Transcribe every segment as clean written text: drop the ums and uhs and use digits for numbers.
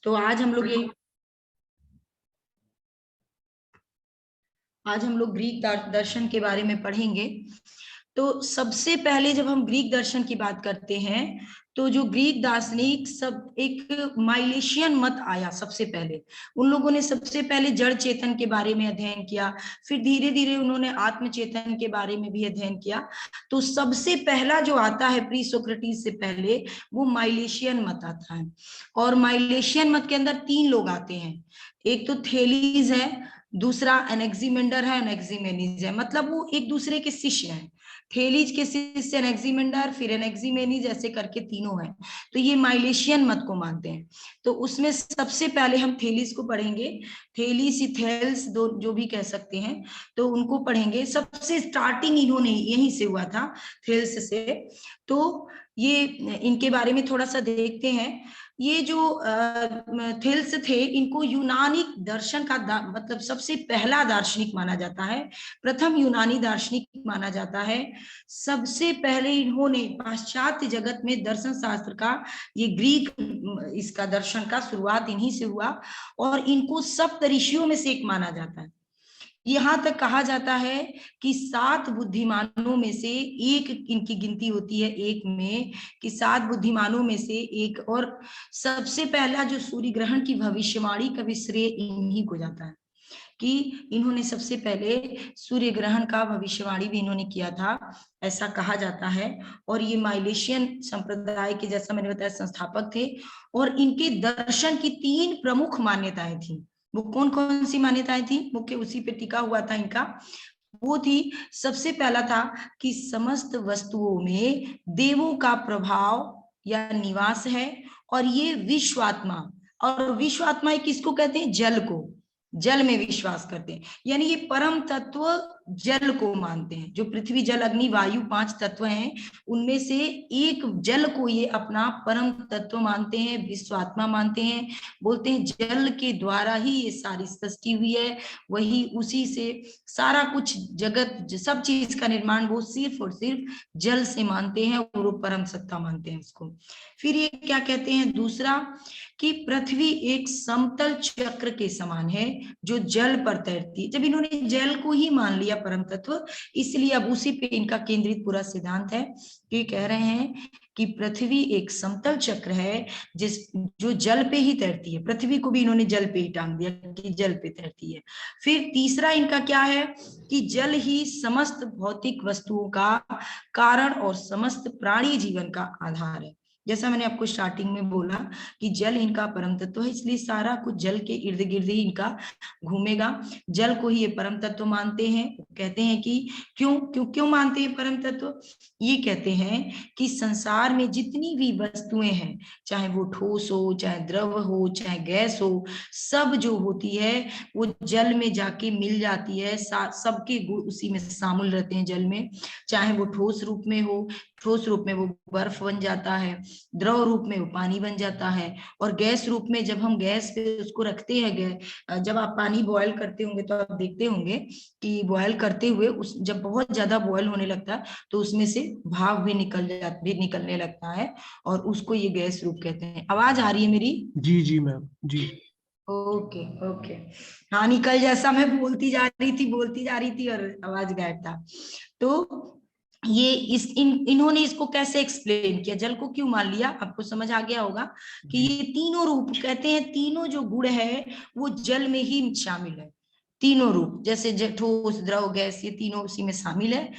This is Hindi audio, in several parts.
तो आज हम लोग ग्रीक दर्शन के बारे में पढ़ेंगे। तो सबसे पहले जब हम ग्रीक दर्शन की बात करते हैं तो जो ग्रीक दार्शनिक सब एक माइलेशियन मत आया। सबसे पहले उन लोगों ने सबसे पहले जड़ चेतन के बारे में अध्ययन किया, फिर धीरे धीरे उन्होंने आत्म चेतन के बारे में भी अध्ययन किया। तो सबसे पहला जो आता है प्री सोक्रेटिस से पहले, वो माइलेशियन मत आता है। और माइलेशियन मत के अंदर 3 लोग आते हैं। एक तो थेलीज है, दूसरा एनेक्सिमेंडर है, एनेक्सिमेनीज है। मतलब वो एक दूसरे के शिष्य हैं। थेलीज के शिष्य एनेक्सिमेंडर, फिर एनेक्सिमेनीज, ऐसे करके तीनों हैं। तो ये माइलेशियन मत को मानते हैं। तो उसमें सबसे पहले हम थेलीज को पढ़ेंगे। थेलीस, थेल्स, दो जो भी कह सकते हैं, तो उनको पढ़ेंगे। सबसे स्टार्टिंग इन्होंने यहीं से हुआ था, थेल्स से। तो ये इनके बारे में थोड़ा सा देखते हैं। ये जो थेल्स थे, इनको यूनानी दर्शन का मतलब सबसे पहला दार्शनिक माना जाता है, प्रथम यूनानी दार्शनिक माना जाता है। सबसे पहले इन्होंने पाश्चात्य जगत में दर्शन शास्त्र का, ये ग्रीक इसका दर्शन का शुरुआत इन्हीं से हुआ। और इनको सप्त ऋषियों में से एक माना जाता है। यहां तक कहा जाता है कि 7 बुद्धिमानों में से एक इनकी गिनती होती है, एक में, कि 7 बुद्धिमानों में से एक। और सबसे पहला जो सूर्य ग्रहण की भविष्यवाणी का भी श्रेय इन्हीं को जाता है, कि इन्होंने सबसे पहले सूर्य ग्रहण का भविष्यवाणी भी इन्होंने किया था, ऐसा कहा जाता है। और ये माइलेशियन संप्रदाय के, जैसा मैंने बताया, संस्थापक थे। और इनके दर्शन की 3 प्रमुख मान्यताएं थी। वो कौन कौन सी मान्यताएं थी, मुख्य उसी पे टिका हुआ था इनका। वो थी, सबसे पहला था कि समस्त वस्तुओं में देवों का प्रभाव या निवास है। और ये विश्वात्मा, और विश्वात्मा किसको कहते हैं, जल को, जल में विश्वास करते हैं। यानी ये परम तत्व जल को मानते हैं। जो पृथ्वी जल अग्नि वायु 5 तत्व हैं, उनमें से एक जल को ये अपना परम तत्व मानते हैं, विश्वात्मा मानते हैं। बोलते हैं जल के द्वारा ही ये सारी सृष्टि हुई है, वही उसी से सारा कुछ जगत, सब चीज का निर्माण वो सिर्फ और सिर्फ जल से मानते हैं, और वो परम सत्ता मानते हैं उसको। फिर ये क्या कहते हैं दूसरा, कि पृथ्वी एक समतल चक्र के समान है जो जल पर तैरती है। जब इन्होंने जल को ही मान लिया परम तत्व, इसलिए अब उसी पे इनका केंद्रित पूरा सिद्धांत है। कि कह रहे हैं कि पृथ्वी एक समतल चक्र है जो जल पे ही तैरती है। पृथ्वी को भी इन्होंने जल पे ही टांग दिया कि जल पे तैरती है। फिर तीसरा इनका क्या है, कि जल ही समस्त भौतिक वस्तुओं का कारण और समस्त प्राणी जीवन का आधार है। जैसा मैंने आपको स्टार्टिंग में बोला कि जल इनका परम तत्व है, इसलिए सारा कुछ जल के इर्द गिर्द ही इनका घूमेगा। जल को ही ये परम तत्व मानते हैं। कहते हैं कि क्यों क्यों क्यों मानते हैं परम तत्व, ये कहते हैं कि संसार में जितनी भी वस्तुएं हैं, चाहे वो ठोस हो, चाहे द्रव हो, चाहे गैस हो, सब जो होती है वो जल में जाके मिल जाती है। सबके गुण उसी में शामिल रहते हैं जल में। चाहे वो ठोस रूप में हो, ठोस रूप में वो बर्फ बन जाता है, द्रव रूप में वो पानी बन जाता है, और गैस रूप में जब हम गैस पे उसको रखते हैं, जब आप पानी बॉयल करते होंगे तो आप देखते होंगे कि बॉयल करते हुए उस जब बहुत ज्यादा बॉयल होने लगता है तो उसमें से भाप भी निकलने लगता है, और उसको ये गैस रूप कहते हैं। आवाज आ रही है मेरी? जी जी मैम जी। Okay okay. हाँ, निकल जैसा मैं बोलती जा रही थी और आवाज गायब था। तो ये इन्होंने इसको कैसे एक्सप्लेन किया, जल को क्यों मान लिया, आपको समझ आ गया होगा कि जी ये तीनों रूप, कहते हैं तीनों जो गुण है वो जल में ही शामिल है। तीनों रूप, जैसे ठोस द्रव गैस, ये तीनों उसी में शामिल है।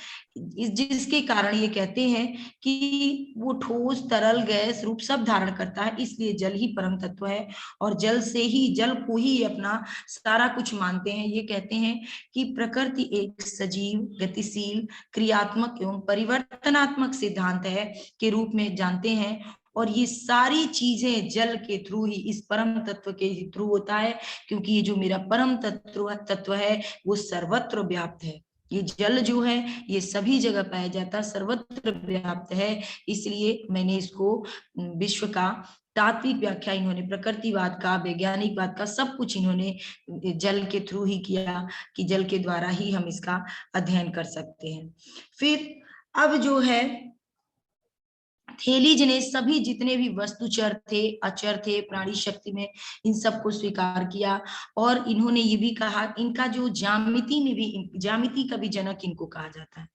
जिसके कारण ये कहते हैं कि वो ठोस तरल गैस रूप सब धारण करता है, इसलिए जल ही परम तत्व है। और जल को ही अपना सारा कुछ मानते हैं। ये कहते हैं कि प्रकृति एक सजीव, गतिशील, क्रियात्मक एवं परिवर्तनात्मक सिद्धांत है के रूप में जानते हैं। और ये सारी चीजें जल के थ्रू ही, इस परम तत्व के थ्रू होता है, क्योंकि ये जो मेरा परम तत्व है वो सर्वत्र व्याप्त है। ये जल जो है ये सभी जगह पाया जाता है, सर्वत्र व्याप्त है। इसलिए मैंने इसको विश्व का तात्विक व्याख्या इन्होंने प्रकृतिवाद का, वैज्ञानिकवाद का, सब कुछ इन्होंने जल के थ्रू ही किया, कि जल के द्वारा ही हम इसका अध्ययन कर सकते हैं। फिर अब जो है थेलीज ने सभी जितने भी वस्तुचर थे, अचर थे, प्राणी शक्ति में, इन सबको स्वीकार किया। और इन्होंने ये भी कहा, इनका जो ज्यामिति में भी, ज्यामिति का भी जनक इनको कहा जाता है।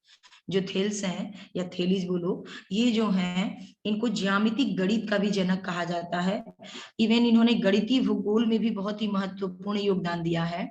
जो थेल्स हैं या थेलीज बोलो, ये जो हैं इनको ज्यामितिक गणित का भी जनक कहा जाता है। इवन इन्होंने गणितीय भूगोल में भी बहुत ही महत्वपूर्ण योगदान दिया है।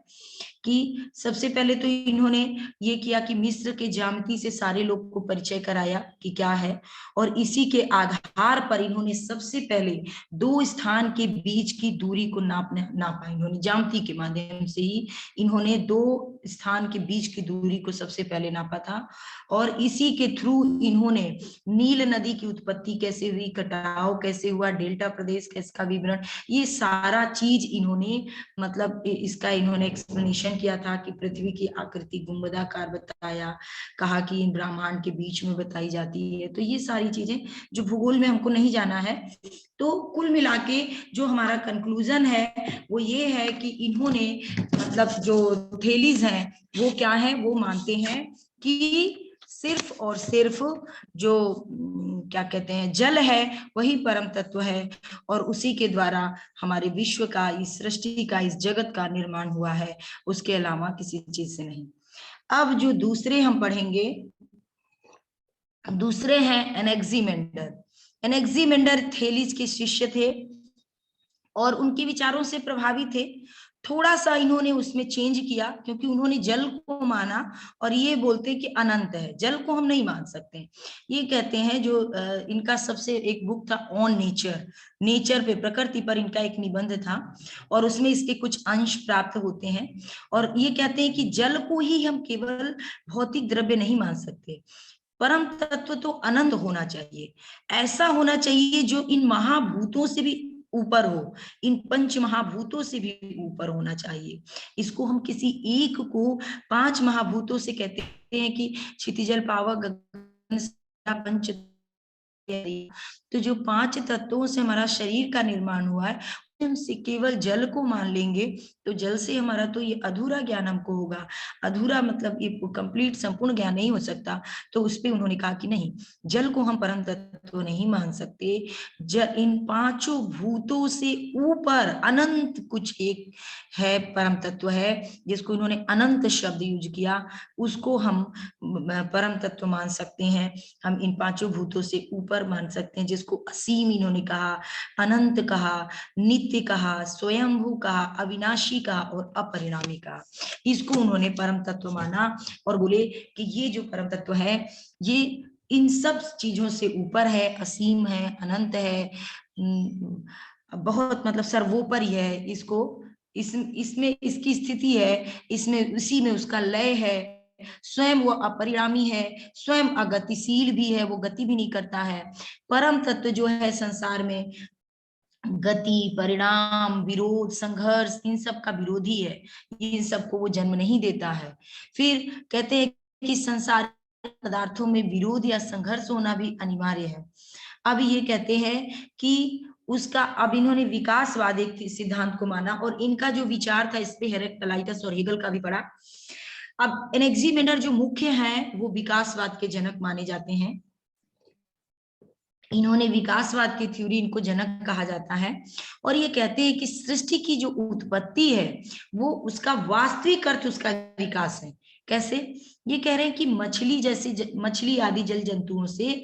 कि सबसे पहले तो इन्होंने ये किया कि मिस्र के ज्यामिति से सारे लोग को परिचय कराया कि क्या है, और इसी के आधार पर इन्होंने सबसे पहले दो स्थान के बीच की दूरी को नापा। इन्होंने ज्यामिति के माध्यम से ही इन्होंने दो स्थान के बीच की दूरी को सबसे पहले नापा था। और इसी के थ्रू इन्होंने नील नदी की उत्पत्ति कैसे हुई, कटाव कैसे हुआ, डेल्टा प्रदेश का इसका विवरण, ये सारा चीज इन्होंने, मतलब इसका इन्होंने एक्सप्लेनेशन किया था कि पृथ्वी की आकृति गुंबदाकार बताया, कहा कि ब्रह्मांड के बीच में बताई जाती है। तो ये सारी चीजें जो भूगोल में हमको नहीं जाना है। तो कुल मिला के जो हमारा कंक्लूजन है वो ये है कि इन्होंने, मतलब जो थेलीज हैं वो क्या है, वो मानते हैं कि सिर्फ और सिर्फ जो क्या कहते हैं जल है वही परम तत्व है, और उसी के द्वारा हमारे विश्व का, इस सृष्टि का, इस जगत का निर्माण हुआ है, उसके अलावा किसी चीज से नहीं। अब जो दूसरे हम पढ़ेंगे, दूसरे हैं एनेक्सीमेंडर। एनेक्सीमेंडर थेलीज के शिष्य थे और उनके विचारों से प्रभावित थे। थोड़ा सा इन्होंने उसमें चेंज किया, क्योंकि उन्होंने जल को माना और ये बोलते कि अनंत है, जल को हम नहीं मान सकते। ये कहते हैं, जो इनका सबसे एक बुक था ऑन नेचर, नेचर पे, प्रकृति पर इनका एक निबंध था, और उसमें इसके कुछ अंश प्राप्त होते हैं। और ये कहते हैं कि जल को ही हम केवल भौतिक द्रव्य नहीं मान सकते, परम तत्व तो अनंत होना चाहिए। ऐसा होना चाहिए जो इन महाभूतों से भी ऊपर हो, इन पंच महाभूतों से भी ऊपर होना चाहिए। इसको हम किसी एक को पांच महाभूतों से कहते हैं कि क्षितिजल पावक गगन पंच, तो जो पांच तत्वों से हमारा शरीर का निर्माण हुआ है, हम केवल जल को मान लेंगे तो जल से हमारा तो ये अधूरा ज्ञान हमको होगा, अधूरा मतलब ये कंप्लीट संपूर्ण ज्ञान नहीं हो सकता। तो उस पे उन्होंने कहा कि नहीं, जल को हम परम तत्व नहीं मान सकते, इन पांचों भूतों से ऊपर अनंत कुछ एक है, परम तत्व है, जिसको इन्होंने अनंत शब्द यूज किया, उसको हम परम तत्व मान सकते हैं। हम इन पांचों भूतों से ऊपर मान सकते हैं, जिसको असीम इन्होंने कहा, अनंत कहा, नित्य कहा, स्वयंभू कहा, अविनाशी कहा और अपरिणामी कहा। इसको उन्होंने परम तत्व माना और बोले कि ये जो परम तत्व है ये इन सब चीजों से ऊपर है, असीम है, अनंत है, बहुत मतलब सर्वोपरि है। इसको इसमें इसकी स्थिति है, इसमें उसी में उसका लय है, स्वयं वो अपरिणामी है, स्वयं अगतिशील भी है, वो गति भी नहीं करता है। परम तत्व जो है संसार में गति, परिणाम, विरोध, संघर्ष, इन सब का विरोधी है, इन सबको वो जन्म नहीं देता है। फिर कहते हैं कि संसार पदार्थों में विरोध या संघर्ष होना भी अनिवार्य है। अब ये कहते हैं कि उसका, अब इन्होंने विकासवाद एक सिद्धांत को माना, और इनका जो विचार था इस पे हेराक्लिटस और हेगल का भी पढ़ा। अब एनेक्सीमेंडर जो मुख्य हैं वो विकासवाद के जनक माने जाते हैं। इन्होंने विकासवाद की थ्योरी, इनको जनक कहा जाता है, और ये कहते हैं कि सृष्टि की जो उत्पत्ति है वो उसका वास्तविक अर्थ उसका विकास है। कैसे? ये कह रहे हैं कि मछली जैसे, मछली आदि जल जंतुओं से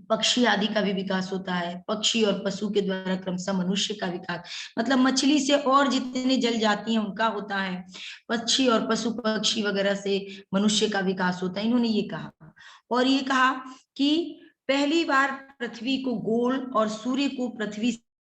पक्षी आदि का भी विकास होता है, पक्षी और पशु के द्वारा क्रमशः मनुष्य का विकास, मतलब मछली से और जितने जल जाती हैं उनका होता है, पक्षी और पशु पक्षी वगैरह से मनुष्य का विकास होता है, इन्होंने ये कहा। और ये कहा कि पहली बार पृथ्वी को गोल और सूर्य को पृथ्वी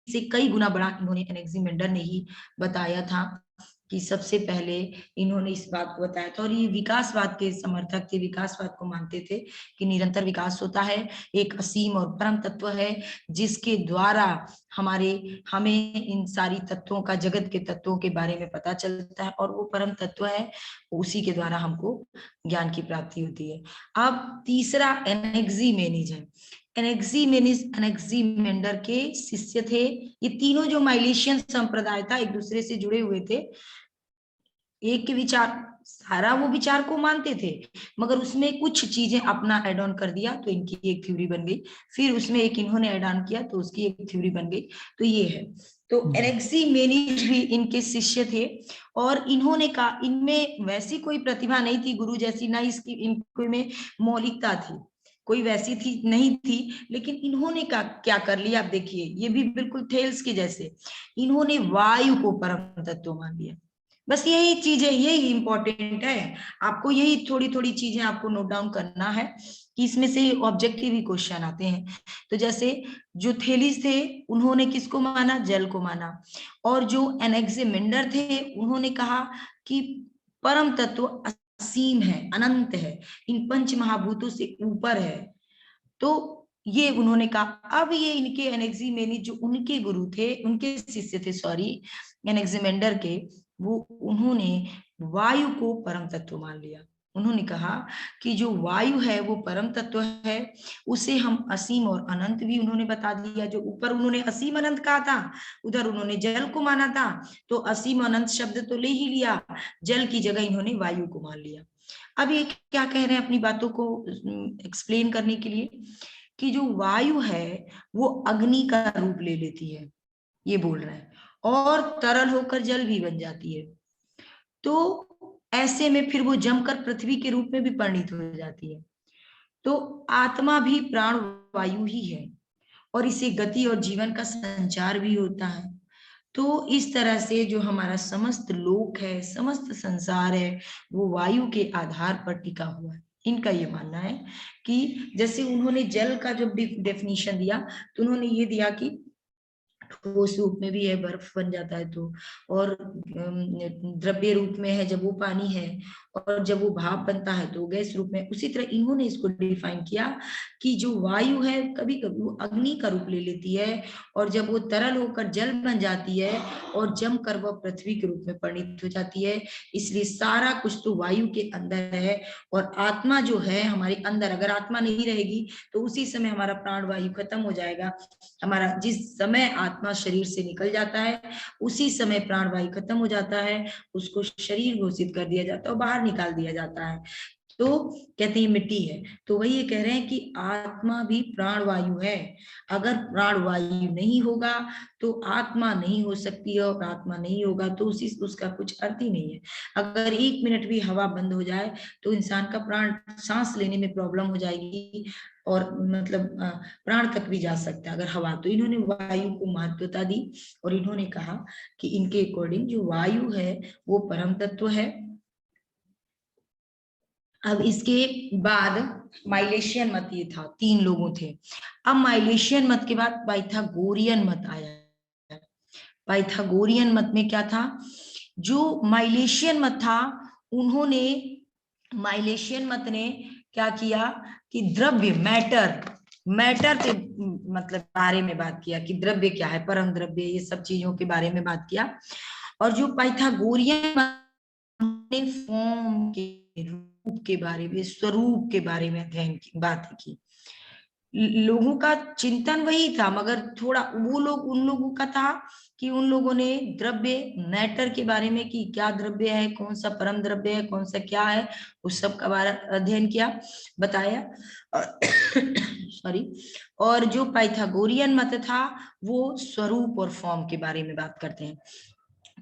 से कई गुना बड़ा इन्होंने एनेक्सीमेंडर ने ही बताया था, कि सबसे पहले इन्होंने इस बात को बताया था। और ये विकासवाद के समर्थक थे, विकासवाद को मानते थे कि निरंतर विकास होता है, एक असीम और परम तत्व है जिसके द्वारा हमें इन सारी तत्वों का, जगत के तत्वों के बारे में पता चलता है, और वो परम तत्व है, उसी के द्वारा हमको ज्ञान की प्राप्ति होती है। अब तीसरा एनेक्सीमेनिज है। एनेक्सीमेंडर के शिष्य थे। ये तीनों जो माइलेशियन संप्रदाय था एक दूसरे से जुड़े हुए थे, एक के विचार, सारा वो विचार को मानते थे, मगर उसमें कुछ चीजें अपना एड ऑन कर दिया तो इनकी एक थ्योरी बन गई, फिर उसमें एक इन्होंने एड ऑन किया तो उसकी एक थ्योरी बन गई। तो ये है। तो एनेक्सिमेनीज भी इनके शिष्य थे, और इन्होंने कहा इनमें वैसी कोई प्रतिभा नहीं थी गुरु जैसी, ना इसकी इनको में मौलिकता थी, कोई वैसी थी नहीं थी, लेकिन इन्होंने क्या कर लिया, आप देखिए ये भी बिल्कुल थेल्स के जैसे, इन्होंने वायु को परम तत्व मान लिया। बस यही चीजें, यही इंपॉर्टेंट है, आपको यही थोड़ी थोड़ी चीजें आपको नोट डाउन करना है कि इसमें से ऑब्जेक्टिव ही क्वेश्चन आते हैं। तो जैसे जो थेलीस थे उन्होंने किसको माना, जल को माना, और जो एनेक्सिमेंडर थे उन्होंने कहा कि परम तत्व असीम है, अनंत है, इन पंच महाभूतों से ऊपर है। तो ये उन्होंने कहा। अब ये इनके एनेक्सिमेनी जो उनके गुरु थे, उनके शिष्य थे सॉरी, एनेक्सिमेंडर के, वो उन्होंने वायु को परम तत्व मान लिया। उन्होंने कहा कि जो वायु है वो परम तत्व है, उसे हम असीम और अनंत भी उन्होंने बता दिया। जो ऊपर उन्होंने असीम अनंत कहा था, उधर उन्होंने जल को माना था, तो असीम अनंत शब्द तो ले ही लिया, जल की जगह इन्होंने वायु को मान लिया। अब ये क्या कह रहे हैं अपनी बातों को एक्सप्लेन करने के लिए, कि जो वायु है वो अग्नि का रूप ले लेती है, ये बोल रहे हैं, और तरल होकर जल भी बन जाती है। तो ऐसे में फिर वो जमकर पृथ्वी के रूप में भी परिणित हो जाती है। तो आत्मा भी प्राण वायु ही है, और इसे गति और जीवन का संचार भी होता है। तो इस तरह से जो हमारा समस्त लोक है, समस्त संसार है, वो वायु के आधार पर टिका हुआ है। इनका ये मानना है कि जैसे उन्होंने जल का जब डेफिनेशन दिया, तो उन्होंने ये दिया कि ठोस रूप में भी है, बर्फ बन जाता है तो, और द्रव्य रूप में है जब वो पानी है, और जब वो भाप बनता है तो गैस रूप में। उसी तरह इन्होंने इसको डिफाइन किया कि जो वायु है कभी कभी वो अग्नि का रूप ले लेती है, और जब वो तरल होकर जल बन जाती है और जमकर वह पृथ्वी के रूप में परिणित हो जाती है। इसलिए सारा कुछ तो वायु के अंदर है, और आत्मा जो है हमारे अंदर, अगर आत्मा नहीं रहेगी तो उसी समय हमारा प्राण वायु खत्म हो जाएगा। हमारा जिस समय आत्मा शरीर से निकल जाता है उसी समय प्राण वायु खत्म हो जाता है, उसको शरीर घोषित कर दिया जाता है और बाहर निकाल दिया जाता है। तो कहते हैं मिट्टी है। तो वही ये कह रहे हैं कि आत्मा भी प्राण वायु है। अगर प्राण वायु नहीं होगा तो आत्मा नहीं हो सकती है, और आत्मा नहीं होगा तो उसका कुछ अर्थ ही नहीं है। अगर 1 मिनट भी हवा बंद हो जाए तो इंसान का प्राण, सांस लेने में प्रॉब्लम हो जाएगी, और मतलब प्राण तक भी जा सकता है अगर हवा। तो इन्होंने वायु को महत्वता दी, और इन्होंने कहा कि इनके अकॉर्डिंग जो वायु है वो परम तत्व है। अब इसके बाद माइलेशियन मत, ये था 3 लोगों थे। अब माइलेशियन मत के बाद पाइथागोरियन मत आया। पाइथागोरियन मत में क्या था, जो माइलेशियन मत था, उन्होंने, माइलेशियन मत ने क्या किया कि द्रव्य, मैटर के मतलब बारे में बात किया कि द्रव्य क्या है, परम द्रव्य, ये सब चीजों के बारे में बात किया। और जो पाइथागोरियन ने फॉर्म के, रूप के बारे में, स्वरूप के बारे में अध्ययन की, बात की। लोगों का चिंतन वही था, मगर थोड़ा वो लोग, उन लोगों का था कि उन लोगों ने द्रव्य, मैटर के बारे में कि क्या द्रव्य है, कौन सा परम द्रव्य है, कौन सा क्या है, उस सब का बारे अध्ययन किया, बताया। सॉरी। और जो पाइथागोरियन मत था वो स्वरूप और फॉर्म के बारे में बात करते हैं।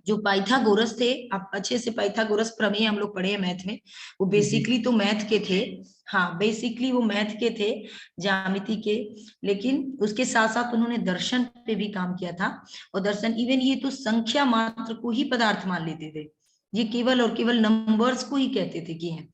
जो पाइथागोरस थे, आप अच्छे से पाइथागोरस प्रमेय हम लोग पढ़े हैं मैथ में, वो बेसिकली तो मैथ के थे। हाँ, बेसिकली वो मैथ के थे, ज्यामिति के, लेकिन उसके साथ साथ उन्होंने दर्शन पे भी काम किया था। और दर्शन, इवन ये तो संख्या मात्र को ही पदार्थ मान लेते थे, ये केवल और केवल नंबर्स को ही कहते थे कि हैं।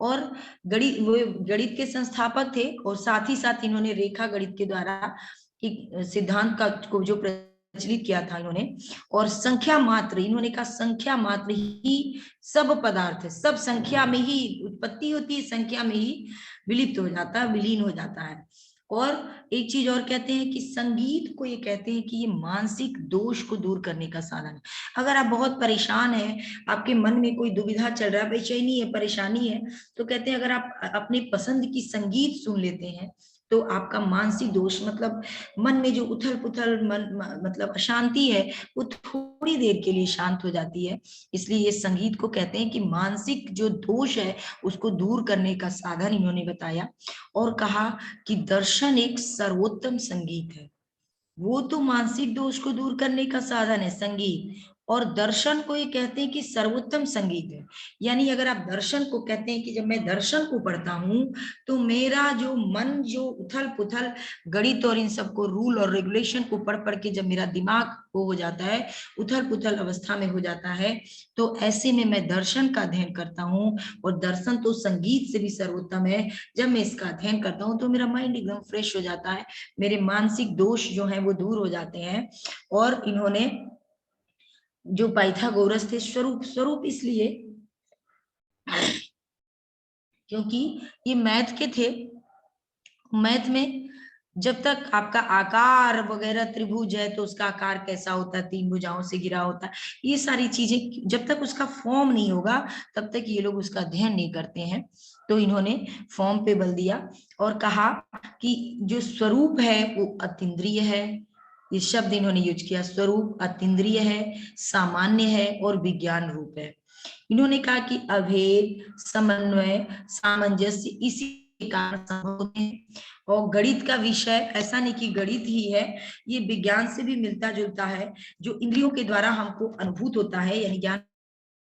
और गणित, वो गणित के संस्थापक थे, और साथ ही साथ इन्होंने रेखा गणित के द्वारा एक सिद्धांत का को जो प्रचलित किया था इन्होंने। और संख्या मात्र, इन्होंने कहा संख्या मात्र ही सब पदार्थ है, सब संख्या में ही उत्पत्ति होती है, संख्या में ही विलिप्त हो जाता है, विलीन हो जाता है। और एक चीज और कहते हैं कि संगीत को ये कहते हैं कि ये मानसिक दोष को दूर करने का साधन है। अगर आप बहुत परेशान हैं, आपके मन में कोई दुविधा चल रहा है, बेचैनी है, परेशानी है, तो कहते हैं अगर आप अपनी पसंद की संगीत सुन लेते हैं तो आपका मानसिक दोष मतलब मन में जो उथल पुथल मतलब अशांति है वो थोड़ी देर के लिए शांत हो जाती है। इसलिए ये संगीत को कहते हैं कि मानसिक जो दोष है उसको दूर करने का साधन इन्होंने बताया। और कहा कि दर्शन एक सर्वोत्तम संगीत है। वो तो मानसिक दोष को दूर करने का साधन है संगीत, और दर्शन को ये कहते हैं कि सर्वोत्तम संगीत है। यानी अगर आप दर्शन को कहते हैं कि जब मैं दर्शन को पढ़ता हूं तो मेरा जो मन जो उथल पुथल गणित और इन सबको रूल और रेगुलेशन को पढ़ पढ़ के जब मेरा दिमाग वो हो जाता है, उथल पुथल अवस्था में हो जाता है, तो ऐसे में मैं दर्शन का अध्ययन करता हूँ। और दर्शन तो संगीत से भी सर्वोत्तम है। जब मैं इसका अध्ययन करता हूँ तो मेरा माइंड एकदम फ्रेश हो जाता है, मेरे मानसिक दोष जो हैं वो दूर हो जाते हैं। और इन्होंने जो पाइथागोरस थे, स्वरूप स्वरूप इसलिए क्योंकि ये मैथ के थे। मैथ में जब तक आपका आकार वगैरह त्रिभुज है तो उसका आकार कैसा होता है, 3 भुजाओं से घिरा होता है, ये सारी चीजें जब तक उसका फॉर्म नहीं होगा तब तक ये लोग उसका अध्ययन नहीं करते हैं। तो इन्होंने फॉर्म पे बल दिया और कहा कि जो स्वरूप है वो अतीन्द्रिय है। ये शब्द इन्होंने यूज किया, स्वरूप अतीन्द्रिय है, सामान्य है और विज्ञान रूप है। इन्होंने कहा कि अभेद, समन्वय, सामंजस्य इसी के कारण संभव होते हैं। और गणित का विषय ऐसा नहीं कि गणित ही है, ये विज्ञान से भी मिलता जुलता है। जो इंद्रियों के द्वारा हमको अनुभूत होता है, यानी ज्ञान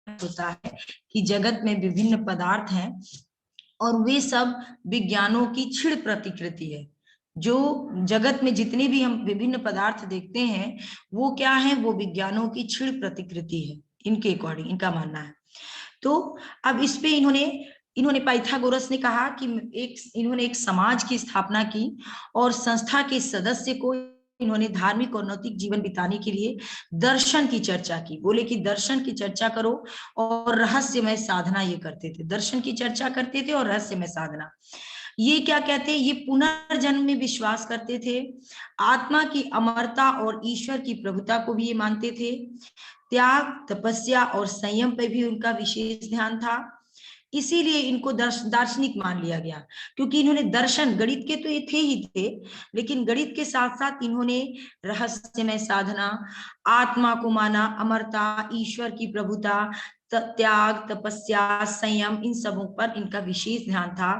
होता है कि जगत में विभिन्न पदार्थ हैं और वे सब विज्ञानों की क्षीण प्रतिकृति है। जो जगत में जितने भी हम विभिन्न पदार्थ देखते हैं वो क्या है, वो विज्ञानों की क्षीण प्रतिकृति है, इनके अकॉर्डिंग इनका मानना है। तो अब इस पे इन्होंने पाइथागोरस ने कहा कि इन्होंने एक समाज की स्थापना की और संस्था के सदस्य को इन्होंने धार्मिक और नैतिक जीवन बिताने के लिए दर्शन की चर्चा की। बोले कि दर्शन की चर्चा करो और रहस्यमय साधना ये करते थे, दर्शन की चर्चा करते थे और रहस्यमय साधना। ये क्या कहते हैं, ये पुनर्जन्म में विश्वास करते थे, आत्मा की अमरता और ईश्वर की प्रभुता को भी ये मानते थे, त्याग, तपस्या और संयम पे भी उनका विशेष ध्यान था। इसीलिए इनको दार्शनिक मान लिया गया, क्योंकि इन्होंने दर्शन, गणित के तो ये थे ही थे, लेकिन गणित के साथ साथ इन्होंने रहस्यमय साधना, आत्मा को माना, अमरता, ईश्वर की प्रभुता, त्याग, तपस्या, संयम, इन सबों पर इनका विशेष ध्यान था।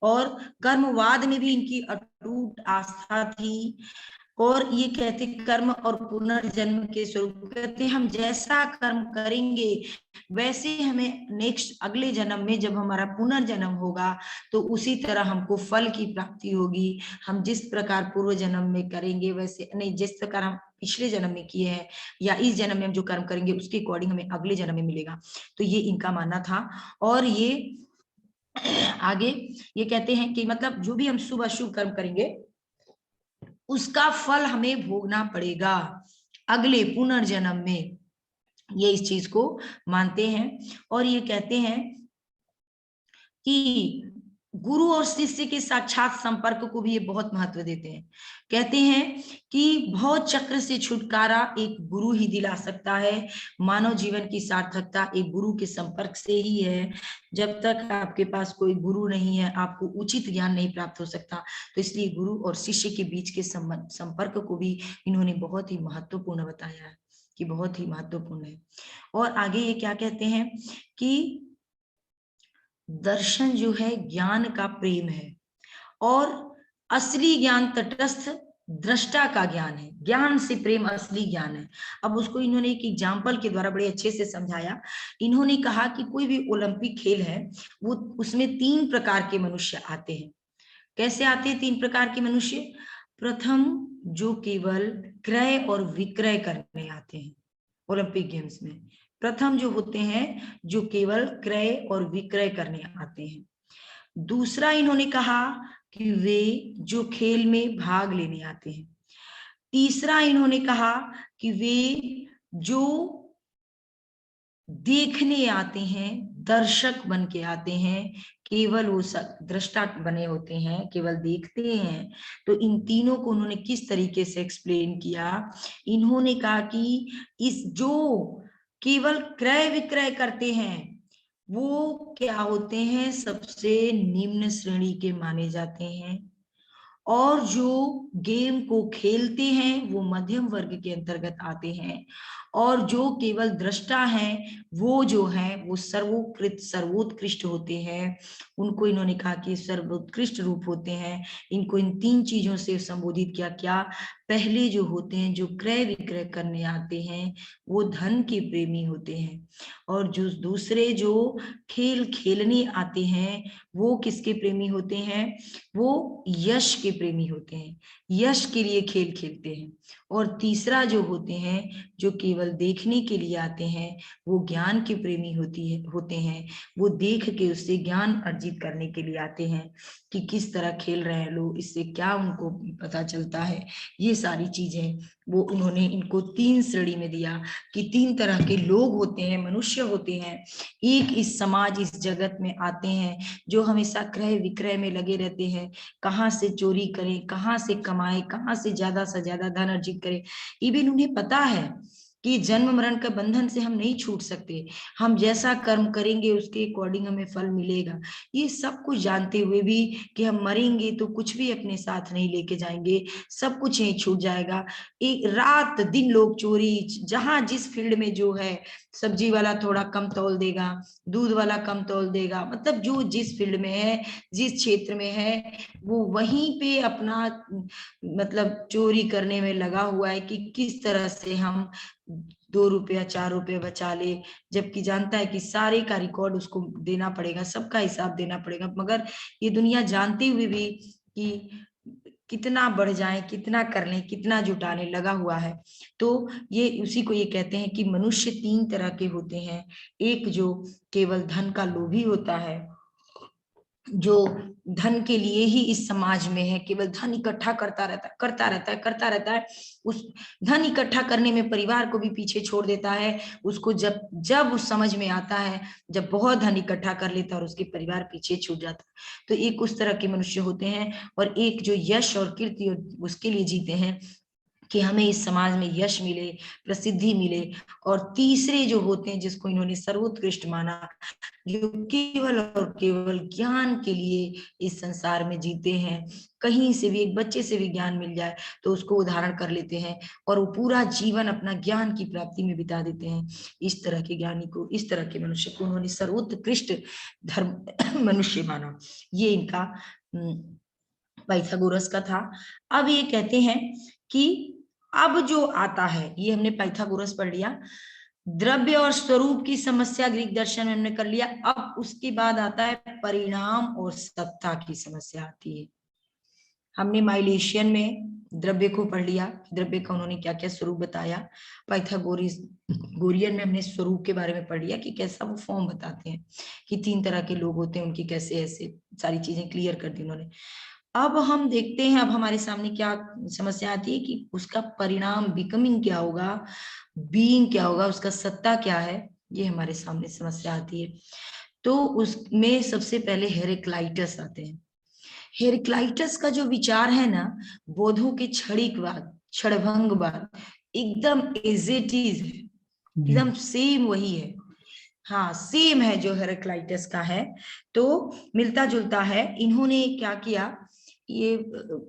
और कर्मवाद में भी इनकी अटूट आस्था थी। और ये कहते कर्म और पुनर्जन्म के स्वरूप, कहते हम जैसा कर्म करेंगे वैसे हमें नेक्स्ट अगले जन्म में जब हमारा पुनर्जन्म होगा तो उसी तरह हमको फल की प्राप्ति होगी। हम जिस प्रकार पूर्व जन्म में करेंगे वैसे नहीं, जिस प्रकार हम पिछले जन्म में किए हैं या इस जन्म में हम जो कर्म करेंगे उसके अकॉर्डिंग हमें अगले जन्म में मिलेगा। तो ये इनका मानना था। और ये आगे ये कहते हैं कि मतलब जो भी हम शुभ अशुभ कर्म करेंगे उसका फल हमें भोगना पड़ेगा अगले पुनर्जन्म में, ये इस चीज को मानते हैं। और ये कहते हैं कि गुरु और शिष्य के साक्षात संपर्क को भी ये बहुत महत्व देते हैं। कहते हैं कि भव चक्र से छुटकारा एक गुरु ही दिला सकता है। मानव जीवन की सार्थकता एक गुरु के संपर्क से ही है। जब तक आपके पास कोई गुरु नहीं है आपको उचित ज्ञान नहीं प्राप्त हो सकता। तो इसलिए गुरु और शिष्य के बीच के संपर्क को भी इन्होंने बहुत ही महत्वपूर्ण बताया है कि बहुत ही महत्वपूर्ण है। और आगे ये क्या कहते हैं कि दर्शन जो है ज्ञान का प्रेम है और असली ज्ञान तटस्थ दृष्टा का ज्ञान है। ज्ञान से प्रेम असली ज्ञान है। अब उसको इन्होंने एक एग्जाम्पल के द्वारा बड़े अच्छे से समझाया। इन्होंने कहा कि कोई भी ओलंपिक खेल है वो उसमें 3 प्रकार के मनुष्य आते हैं। कैसे आते हैं 3 प्रकार के मनुष्य? प्रथम जो केवल क्रय और विक्रय करने आते हैं ओलंपिक गेम्स में, प्रथम जो होते हैं जो केवल क्रय और विक्रय करने आते हैं। दूसरा इन्होंने कहा कि वे जो खेल में भाग लेने आते हैं। तीसरा इन्होंने कहा कि वे जो देखने आते हैं, दर्शक बन के आते हैं, केवल वो दृष्टा बने होते हैं, केवल देखते हैं। तो इन तीनों को उन्होंने किस तरीके से एक्सप्लेन किया? इन्होंने कहा कि इस जो केवल क्रय विक्रय करते हैं वो क्या होते हैं, सबसे निम्न श्रेणी के माने जाते हैं। और जो गेम को खेलते हैं वो मध्यम वर्ग के अंतर्गत आते हैं, और जो केवल दृष्टा हैं वो जो है वो सर्वोत्कृष्ट होते हैं। उनको इन्होंने कहा कि सर्वोत्कृष्ट रूप होते हैं। इनको इन 3 चीजों से संबोधित किया। क्या? पहले जो होते हैं, जो क्रय विक्रय करने आते हैं, वो धन के प्रेमी होते हैं, और जो दूसरे जो खेल खेलने आते हैं वो किसके प्रेमी होते हैं? वो यश के प्रेमी होते हैं, यश के लिए खेल खेलते हैं। और तीसरा जो होते हैं, जो केवल देखने के लिए आते हैं, वो ज्ञान के प्रेमी होते हैं। वो देख के उससे ज्ञान अर्जित करने के लिए आते हैं कि किस तरह खेल रहे हैं लोग, इससे क्या उनको पता चलता है। ये सारी चीजें वो उन्होंने इनको 3 श्रेणी में दिया कि 3 तरह के लोग होते हैं, मनुष्य होते हैं। एक इस समाज, इस जगत में आते हैं जो हमेशा क्रय विक्रय में लगे रहते हैं, कहाँ से चोरी करें, कहाँ से कमाएं, कहाँ से ज्यादा धन अर्जित करें। इवन उन्हें पता है कि जन्म मरण का बंधन से हम नहीं छूट सकते, हम जैसा कर्म करेंगे उसके अकॉर्डिंग हमें फल मिलेगा। ये सब कुछ जानते हुए भी कि हम मरेंगे तो कुछ भी अपने साथ नहीं लेके जाएंगे, सब कुछ यहीं छूट जाएगा। एक रात दिन लोग चोरी, जहां जिस फील्ड में जो है, सब्जी वाला थोड़ा कम तौल देगा, दूध वाला कम तौल देगा, मतलब जो जिस फील्ड में है, जिस क्षेत्र में है, वो वहीं पे अपना मतलब चोरी करने में लगा हुआ है कि किस तरह से हम 2 रुपया 4 रुपये बचा ले, जबकि जानता है कि सारे का रिकॉर्ड उसको देना पड़ेगा, सबका हिसाब देना पड़ेगा। मगर ये दुनिया जानते हुए भी कि कितना बढ़ जाए, कितना कर लें, कितना जुटाने लगा हुआ है। तो ये उसी को ये कहते हैं कि मनुष्य 3 तरह के होते हैं। एक जो केवल धन का लोभी होता है, जो धन के लिए ही इस समाज में है, केवल धन इकट्ठा करता रहता है। उस धन इकट्ठा करने में परिवार को भी पीछे छोड़ देता है। उसको जब जब उस समझ में आता है, जब बहुत धन इकट्ठा कर लेता है और उसके परिवार पीछे छूट जाता है। तो एक उस तरह के मनुष्य होते हैं, और एक जो यश और कीर्ति उसके लिए जीते हैं कि हमें इस समाज में यश मिले, प्रसिद्धि मिले। और तीसरे जो होते हैं, जिसको इन्होंने सर्वोत्कृष्ट माना, जो केवल और केवल ज्ञान के लिए इस संसार में जीते हैं। कहीं से भी, एक बच्चे से भी ज्ञान मिल जाए तो उसको उदाहरण कर लेते हैं, और वो पूरा जीवन अपना ज्ञान की प्राप्ति में बिता देते हैं। इस तरह के ज्ञानी को, इस तरह के मनुष्य को उन्होंने सर्वोत्कृष्ट धर्म मनुष्य माना। ये इनका पाइथागोरस का था। अब ये कहते हैं कि अब जो आता है, ये हमने पाइथागोरस पढ़ लिया, द्रव्य और स्वरूप की समस्या ग्रीक दर्शन में हमने कर लिया। अब उसके बाद आता है परिणाम और सत्ता की समस्या आती है। हमने माइलेशियन में द्रव्य को पढ़ लिया, द्रव्य का उन्होंने क्या क्या स्वरूप बताया। पाइथागोरियन में हमने स्वरूप के बारे में पढ़ लिया कि कैसा वो फॉर्म बताते हैं, कि 3 तरह के लोग होते हैं, उनकी कैसे ऐसे सारी चीजें क्लियर कर दी उन्होंने। अब हम देखते हैं, अब हमारे सामने क्या समस्या आती है कि उसका परिणाम बिकमिंग क्या होगा, बीइंग क्या होगा, उसका सत्ता क्या है, ये हमारे सामने समस्या आती है। तो उसमें सबसे पहले हेरेक्लाइटस आते हैं। हेरेक्लाइटस का जो विचार है ना, बोधों के क्षणिकवाद, क्षणभंगवाद, एकदम एज इट इज है, एकदम सेम वही है। हाँ, सेम है जो हेरेक्लाइटस का है, तो मिलता जुलता है। इन्होंने क्या किया, ये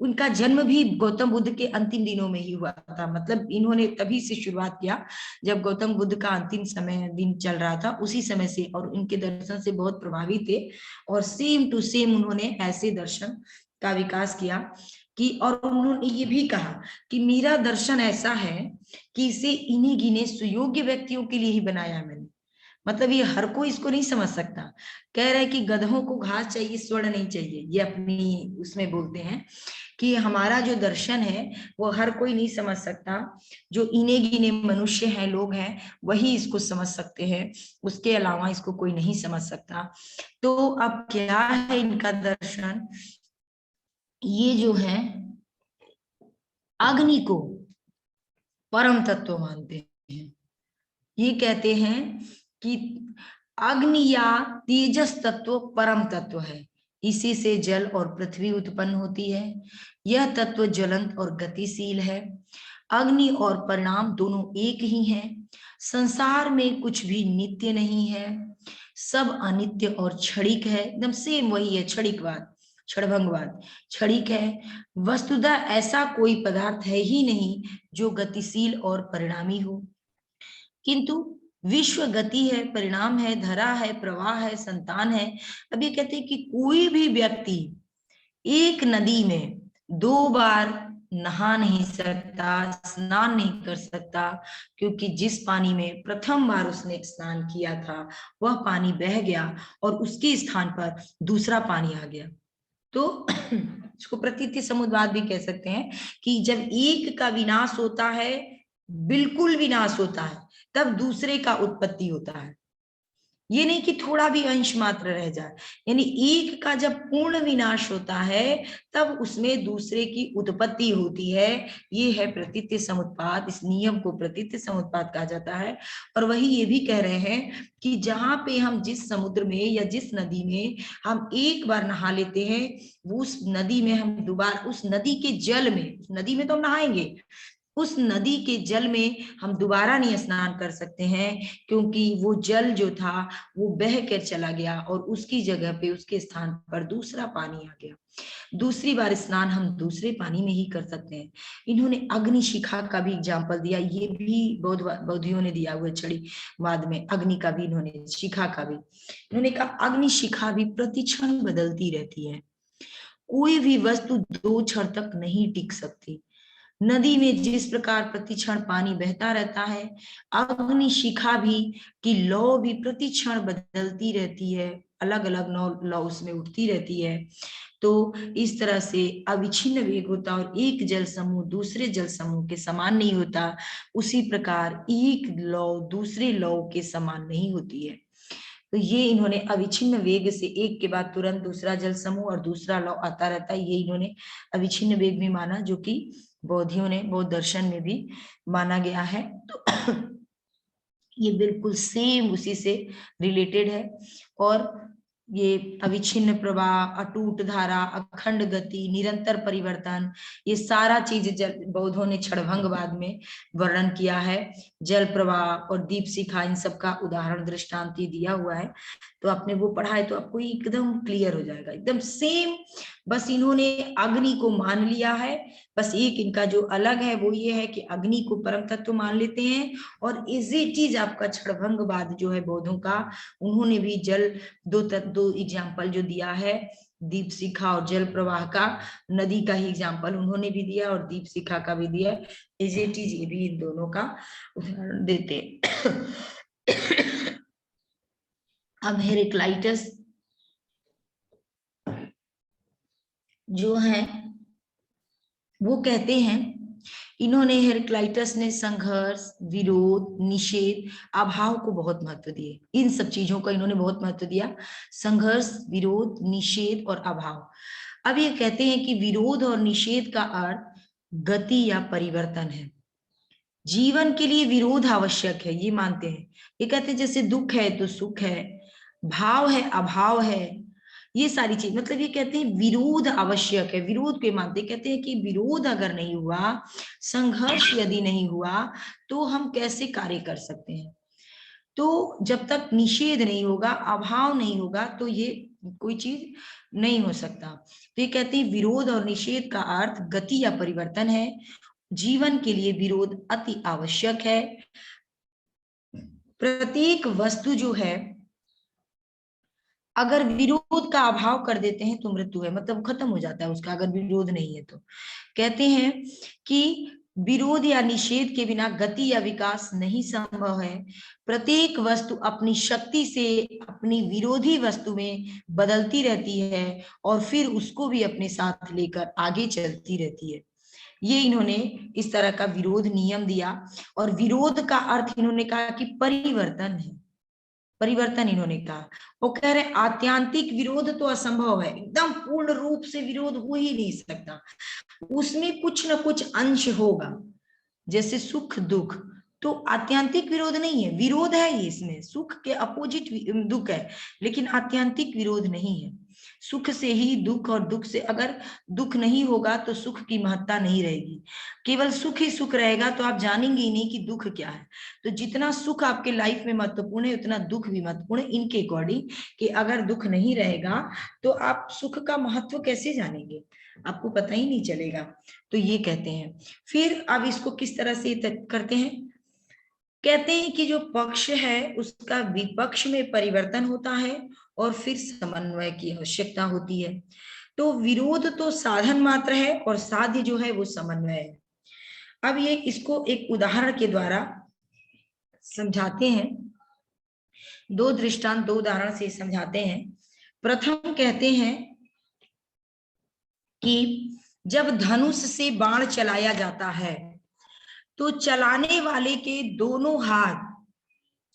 उनका जन्म भी गौतम बुद्ध के अंतिम दिनों में ही हुआ था। मतलब इन्होंने तभी से शुरुआत किया जब गौतम बुद्ध का अंतिम समय दिन चल रहा था, उसी समय से, और इनके दर्शन से बहुत प्रभावित थे, और सेम टू सेम उन्होंने ऐसे दर्शन का विकास किया कि, और उन्होंने ये भी कहा कि मेरा दर्शन ऐसा है कि इसे इन्हीं गिने सुयोग्य व्यक्तियों के लिए ही बनाया मैंने। मतलब ये हर कोई इसको नहीं समझ सकता। कह रहे हैं कि गधों को घास चाहिए, स्वर्ण नहीं चाहिए, ये अपनी उसमें बोलते हैं कि हमारा जो दर्शन है वो हर कोई नहीं समझ सकता, जो इने गिने मनुष्य हैं, लोग हैं, वही इसको समझ सकते हैं, उसके अलावा इसको कोई नहीं समझ सकता। तो अब क्या है इनका दर्शन, ये जो है अग्नि को परम तत्व मानते हैं। ये कहते हैं कि अग्नि या तेजस तत्व परम तत्व है, इसी से जल और पृथ्वी उत्पन्न होती है। यह तत्व ज्वलंत और गतिशील है। अग्नि और परिणाम दोनों एक ही हैं। संसार में कुछ भी नित्य नहीं है, सब अनित्य और क्षणिक है। एकदम सेम वही है, क्षणिकवाद, क्षणभंगवाद। क्षणिक है, वस्तुतः ऐसा कोई पदार्थ है ही नहीं जो गतिशील और परिणामी हो, किंतु विश्व गति है, परिणाम है, धरा है, प्रवाह है, संतान है। अब ये कहते हैं कि कोई भी व्यक्ति एक नदी में 2 बार नहा नहीं सकता, स्नान नहीं कर सकता, क्योंकि जिस पानी में प्रथम बार उसने स्नान किया था वह पानी बह गया और उसके स्थान पर दूसरा पानी आ गया। तो इसको प्रतीति समुद्रवाद भी कह सकते हैं कि जब एक का विनाश होता है, बिल्कुल विनाश होता है, तब दूसरे का उत्पत्ति होता है। ये नहीं कि थोड़ा भी अंश मात्र रह जाए, यानी एक का जब पूर्ण विनाश होता है तब उसमें दूसरे की उत्पत्ति होती है। ये है प्रतीत्य समुत्पाद, इस नियम को प्रतीत्य समुत्पाद कहा जाता है। और वही ये भी कह रहे हैं कि जहां पे हम जिस समुद्र में या जिस नदी में हम एक बार नहा लेते हैं, उस नदी में हम दोबारा उस नदी के जल में, उस नदी में तो हम नहाएंगे, उस नदी के जल में हम दोबारा नहीं स्नान कर सकते हैं, क्योंकि वो जल जो था वो बह कर चला गया और उसकी जगह पे, उसके स्थान पर दूसरा पानी आ गया। दूसरी बार स्नान हम दूसरे पानी में ही कर सकते हैं। इन्होंने अग्निशिखा का भी एग्जाम्पल दिया, ये भी बौद्धियों ने दिया हुआ है क्षणिकवाद में। अग्नि का भी इन्होंने, शिखा का भी इन्होंने कहा, अग्निशिखा भी प्रतिक्षण बदलती रहती है, कोई भी वस्तु 2 क्षण तक नहीं टिक सकती। नदी में जिस प्रकार प्रतिक्षण पानी बहता रहता है, अग्निशिखा भी की लौ भी प्रतिक्षण बदलती रहती है, अलग अलग लौ उसमें उठती रहती है। तो इस तरह से अविच्छिन्न वेग होता और एक जल समूह दूसरे जल समूह के समान नहीं होता, उसी प्रकार एक लौ दूसरे लौ के समान नहीं होती है। तो ये इन्होंने अविच्छिन्न वेग से एक के बाद तुरंत दूसरा जल समूह और दूसरा लौ आता रहता है, ये इन्होंने अविच्छिन्न वेग भी माना, जो कि बौद्धियों ने, बौद्ध दर्शन में भी माना गया है। तो ये बिल्कुल सेम उसी से रिलेटेड है। और ये अविच्छिन्न प्रवाह, अटूट धारा, अखंड गति, निरंतर परिवर्तन, ये सारा चीज बौद्धों ने क्षणभंगवाद में वर्णन किया है। जल प्रवाह और दीपशिखा, इन सब का उदाहरण दृष्टांत दिया हुआ है। तो आपने वो पढ़ा है तो आपको एकदम क्लियर हो जाएगा, एकदम सेम। बस इन्होंने अग्नि को मान लिया है, बस एक इनका जो अलग है वो ये है कि अग्नि को परम तत्व मान लेते हैं। और इसी चीज आपका क्षणभंगवाद जो है बौद्धों का, उन्होंने भी जल दो एग्जाम्पल जो दिया है, दीपशिखा और जल प्रवाह का, नदी का ही एग्जाम्पल उन्होंने भी दिया और दीपशिखा का भी दिया। इसी चीज ये भी इन दोनों का उदाहरण देते। अब हेरेक्लाइटस जो है वो कहते हैं, इन्होंने, हेरेक्लाइटस ने संघर्ष, विरोध, निषेध, अभाव को बहुत महत्व दिए। इन सब चीजों का इन्होंने बहुत महत्व दिया, संघर्ष, विरोध, निषेध और अभाव। अब ये कहते हैं कि विरोध और निषेध का अर्थ गति या परिवर्तन है। जीवन के लिए विरोध आवश्यक है, ये मानते हैं। ये कहते हैं जैसे दुख है तो सुख है, भाव है, अभाव है, ये सारी चीज, मतलब ये कहते हैं विरोध आवश्यक है, विरोध के मानते, कहते हैं कि विरोध अगर नहीं हुआ, संघर्ष यदि नहीं हुआ, तो हम कैसे कार्य कर सकते हैं। तो जब तक निषेध नहीं होगा, अभाव नहीं होगा, तो ये कोई चीज नहीं हो सकता। तो ये कहते हैं विरोध और निषेध का अर्थ गति या परिवर्तन है। जीवन के लिए विरोध अति आवश्यक है। प्रत्येक वस्तु जो है, अगर विरोध का अभाव कर देते हैं तो मृत्यु है, मतलब खत्म हो जाता है उसका, अगर विरोध नहीं है तो। कहते हैं कि विरोध या निषेध के बिना गति या विकास नहीं संभव है। प्रत्येक वस्तु अपनी शक्ति से अपनी विरोधी वस्तु में बदलती रहती है और फिर उसको भी अपने साथ लेकर आगे चलती रहती है। ये इन्होंने इस तरह का विरोध नियम दिया। और विरोध का अर्थ इन्होंने कहा कि परिवर्तन है, परिवर्तन इन्होंने कहा। वो कह रहे आत्यांतिक विरोध तो असंभव है, एकदम पूर्ण रूप से विरोध हो ही नहीं सकता, उसमें कुछ ना कुछ अंश होगा, जैसे सुख दुख, तो आत्यांतिक विरोध नहीं है, विरोध है ये, इसमें सुख के अपोजिट दुख है, लेकिन आत्यांतिक विरोध नहीं है। सुख से ही दुख, और दुख से अगर दुख नहीं होगा तो सुख की महत्ता नहीं रहेगी। केवल सुख ही सुख रहेगा तो आप जानेंगे ही नहीं कि दुख क्या है। तो जितना सुख आपके लाइफ में महत्वपूर्ण है उतना दुख भी महत्वपूर्ण है, इनके अकॉर्डिंग, कि अगर दुख नहीं रहेगा तो आप सुख का महत्व कैसे जानेंगे, आपको पता ही नहीं चलेगा। तो ये कहते हैं। फिर अब इसको किस तरह से करते हैं, कहते हैं कि जो पक्ष है उसका विपक्ष में परिवर्तन होता है और फिर समन्वय की आवश्यकता होती है। तो विरोध तो साधन मात्र है और साध्य जो है वो समन्वय है। अब ये इसको एक उदाहरण के द्वारा समझाते हैं, दो दृष्टांत, दो उदाहरण से समझाते हैं। प्रथम कहते हैं कि जब धनुष से बाण चलाया जाता है तो चलाने वाले के दोनों हाथ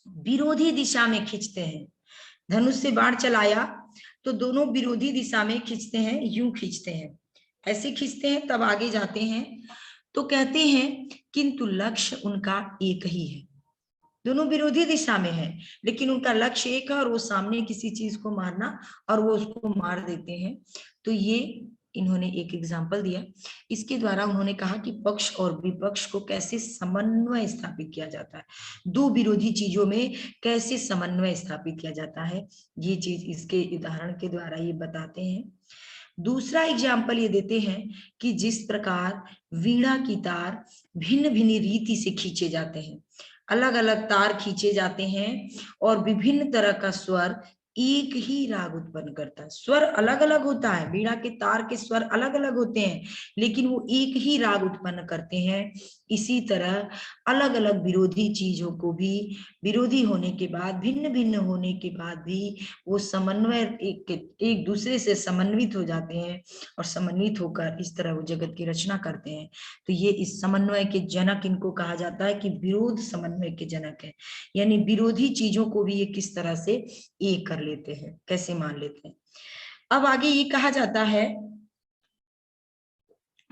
विरोधी दिशा में खींचते हैं। धनुष से बाण चलाया तो दोनों विरोधी दिशा में खींचते हैं, यूं खींचते हैं, ऐसे खींचते हैं, तब आगे जाते हैं। तो कहते हैं किंतु लक्ष्य उनका एक ही है, दोनों विरोधी दिशा में है लेकिन उनका लक्ष्य एक है और वो सामने किसी चीज को मारना, और वो उसको मार देते हैं। तो ये इन्होंने एक एग्जाम्पल दिया, इसके द्वारा उन्होंने कहा कि पक्ष और विपक्ष को कैसे समन्वय स्थापित किया जाता है, दो विरोधी चीजों में कैसे समन्वय स्थापित किया जाता है, ये चीज इसके उदाहरण के द्वारा ये बताते हैं। दूसरा एग्जाम्पल ये देते हैं कि जिस प्रकार वीणा की तार भिन्न भिन्न रीति से खींचे जाते हैं, अलग अलग तार खींचे जाते हैं और विभिन्न तरह का स्वर एक ही राग उत्पन्न करता है। स्वर अलग अलग होता है, वीणा के तार के स्वर अलग अलग होते हैं लेकिन वो एक ही राग उत्पन्न करते हैं। इसी तरह अलग अलग विरोधी चीजों को भी, विरोधी होने के बाद, भिन्न भिन्न होने के बाद भी वो समन्वय एक दूसरे से समन्वित हो जाते हैं और समन्वित होकर इस तरह वो जगत की रचना करते हैं। तो ये इस समन्वय के जनक इनको कहा जाता है कि विरोध समन्वय के जनक है, यानी विरोधी चीजों को भी ये किस तरह से एक कर लेते हैं, कैसे मान लेते हैं। अब आगे ये कहा जाता है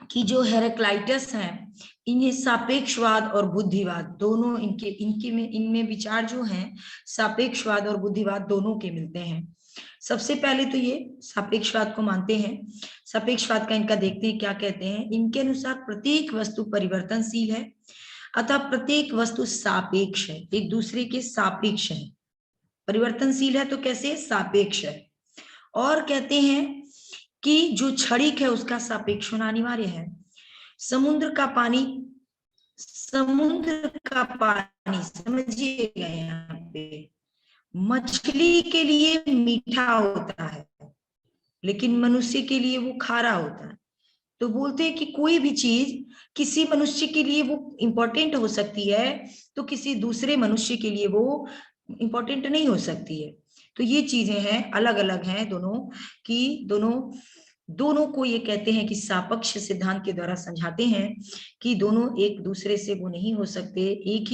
कि जो हेराक्लाइटस हैं इन्हें सापेक्षवाद और बुद्धिवाद दोनों इनमें विचार जो हैं सापेक्षवाद और बुद्धिवाद दोनों के मिलते हैं। सबसे पहले तो ये सापेक्षवाद को मानते हैं। सापेक्षवाद का इनका देखते हैं क्या कहते हैं। इनके अनुसार प्रत्येक वस्तु परिवर्तनशील है, अतः प्रत्येक वस्तु सापेक्ष है, एक दूसरे के सापेक्ष है। परिवर्तनशील है तो कैसे, सापेक्ष है। और कहते हैं कि जो क्षणिक है उसका सापेक्ष होना अनिवार्य है। समुद्र का पानी समझिएगा, यहाँ पे मछली के लिए मीठा होता है लेकिन मनुष्य के लिए वो खारा होता है। तो बोलते हैं कि कोई भी चीज किसी मनुष्य के लिए वो इंपॉर्टेंट हो सकती है तो किसी दूसरे मनुष्य के लिए वो इंपॉर्टेंट नहीं हो सकती है। तो ये चीजें हैं, अलग अलग हैं दोनों की, दोनों को ये कहते हैं कि सापेक्ष सिद्धांत के द्वारा समझाते हैं कि दोनों एक दूसरे से वो नहीं हो सकते। एक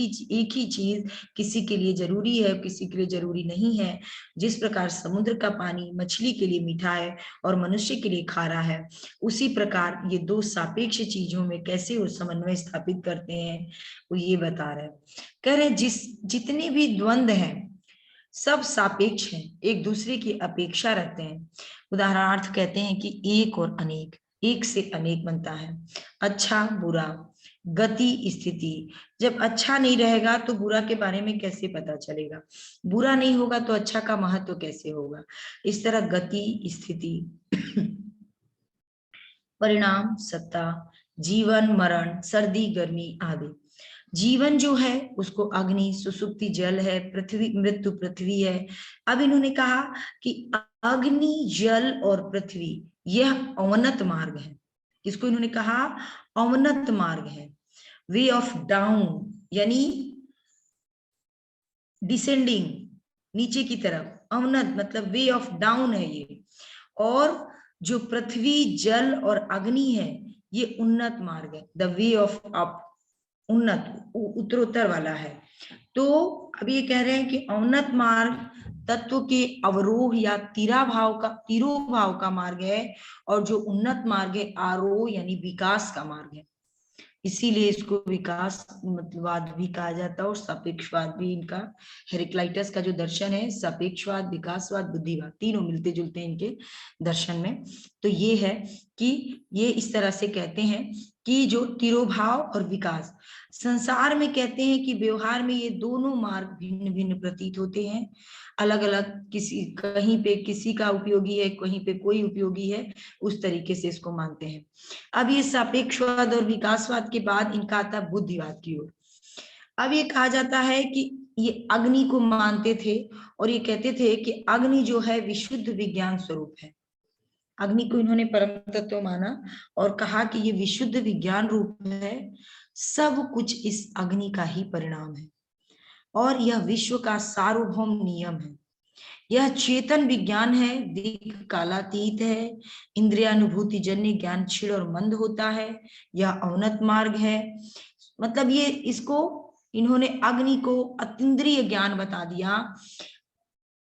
ही चीज किसी के लिए जरूरी है, किसी के लिए जरूरी नहीं है। जिस प्रकार समुद्र का पानी मछली के लिए मीठा है और मनुष्य के लिए खारा है, उसी प्रकार ये दो सापेक्ष चीजों में कैसे वो समन्वय स्थापित करते हैं वो ये बता रहे हैं। कह रहे जितने भी द्वंद्व हैं सब सापेक्ष हैं, एक दूसरे की अपेक्षा रखते हैं। उदाहरणार्थ कहते हैं कि एक और अनेक, एक से अनेक बनता है। अच्छा बुरा, गति स्थिति, जब अच्छा नहीं रहेगा तो बुरा के बारे में कैसे पता चलेगा, बुरा नहीं होगा तो अच्छा का महत्व कैसे होगा। इस तरह गति स्थिति, परिणाम सत्ता, जीवन मरण, सर्दी गर्मी आदि। जीवन जो है उसको अग्नि, सुसुप्ति जल है, पृथ्वी मृत्यु पृथ्वी है। अब इन्होंने कहा कि अग्नि जल और पृथ्वी यह अवनत मार्ग है। इसको इन्होंने कहा अवनत मार्ग है, वे ऑफ डाउन, यानी डिसेंडिंग, नीचे की तरफ। अवनत मतलब वे ऑफ डाउन है ये। और जो पृथ्वी जल और अग्नि है ये उन्नत मार्ग है, द वे ऑफ अप, उन्नत उत्तरोत्तर वाला है। तो अब ये कह रहे हैं कि अवनत मार्ग तत्व के अवरोह या तिरोभाव का मार्ग है और जो उन्नत मार्ग है आरोह यानी विकास का मार्ग है। इसीलिए इसको विकास मतवाद भी कहा जाता है और सापेक्षवाद भी इनका। हेराक्लाइटस का जो दर्शन है, सापेक्षवाद, विकासवाद, बुद्धिवाद, तीनों मिलते जुलते हैं इनके दर्शन में। तो ये है कि ये इस तरह से कहते हैं कि जो तिरोभाव और विकास, संसार में कहते हैं कि व्यवहार में ये दोनों मार्ग भिन्न भिन्न प्रतीत होते हैं, अलग अलग, किसी कहीं पे किसी का उपयोगी है, कहीं पे कोई उपयोगी है, उस तरीके से इसको मानते हैं। अब ये सापेक्षवाद और विकासवाद के बाद इनका आता है बुद्धिवाद की ओर। अब ये कहा जाता है कि ये अग्नि को मानते थे और ये कहते थे कि अग्नि जो है विशुद्ध विज्ञान स्वरूप है। अग्नि को इन्होंने परम तत्व माना और कहा कि ये विशुद्ध विज्ञान रूप है, सब कुछ इस अग्नि का ही परिणाम है और यह विश्व का सार्वभौम नियम है। यह चेतन विज्ञान है, दिक् कालातीत है, इंद्रियानुभूति जन्य ज्ञान क्षीण और मंद होता है, यह अवनत मार्ग है। मतलब ये इसको इन्होंने अग्नि को अतीन्द्रिय ज्ञान बता दिया,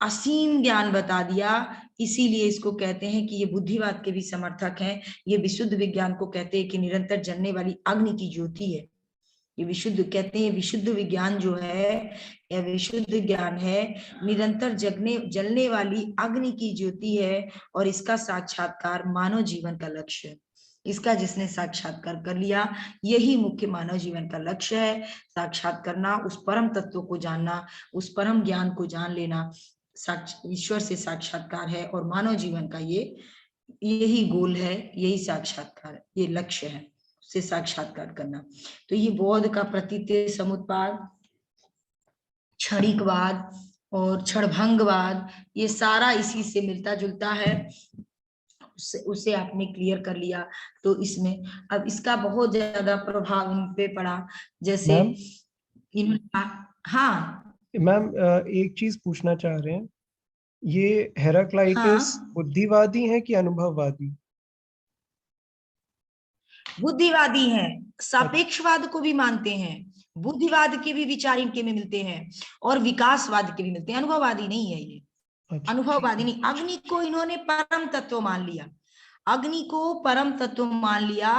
असीम ज्ञान बता दिया, इसीलिए इसको कहते हैं कि ये बुद्धिवाद के भी समर्थक हैं। ये विशुद्ध विज्ञान को कहते हैं कि निरंतर जलने वाली अग्नि की ज्योति है। ये विशुद्ध कहते हैं, विशुद्ध विज्ञान जो है या विशुद्ध ज्ञान है, निरंतर जलने वाली अग्नि की ज्योति है और इसका साक्षात्कार मानव जीवन का लक्ष्य है। इसका जिसने साक्षात्कार कर लिया, यही मुख्य मानव जीवन का लक्ष्य है, साक्षात करना, उस परम तत्व को जानना, उस परम ज्ञान को जान लेना, ईश्वर से साक्षात्कार है और मानव जीवन का यही गोल है, यही साक्षात्कार, ये लक्ष्य है, से साक्षात्कार करना। तो ये बौद्ध का प्रतीत्य समुत्पाद, क्षणिकवाद और क्षणभंगवाद, ये सारा इसी से मिलता जुलता है। उसे आपने क्लियर कर लिया। तो इसमें अब इसका बहुत ज्यादा प्रभाव इन पे पड़ा, जैसे हाँ मैम एक चीज पूछना चाह रहे हैं, ये हेराक्लाइटस बुद्धिवादी है कि अनुभववादी? बुद्धिवादी हैं, सापेक्षवाद को भी मानते हैं, बुद्धिवाद के भी विचार इनके में मिलते हैं और विकासवाद के भी मिलते हैं, अनुभववादी नहीं है ये। अनुभववादी नहीं। अग्नि को इन्होंने परम तत्व मान लिया, अग्नि को परम तत्व मान लिया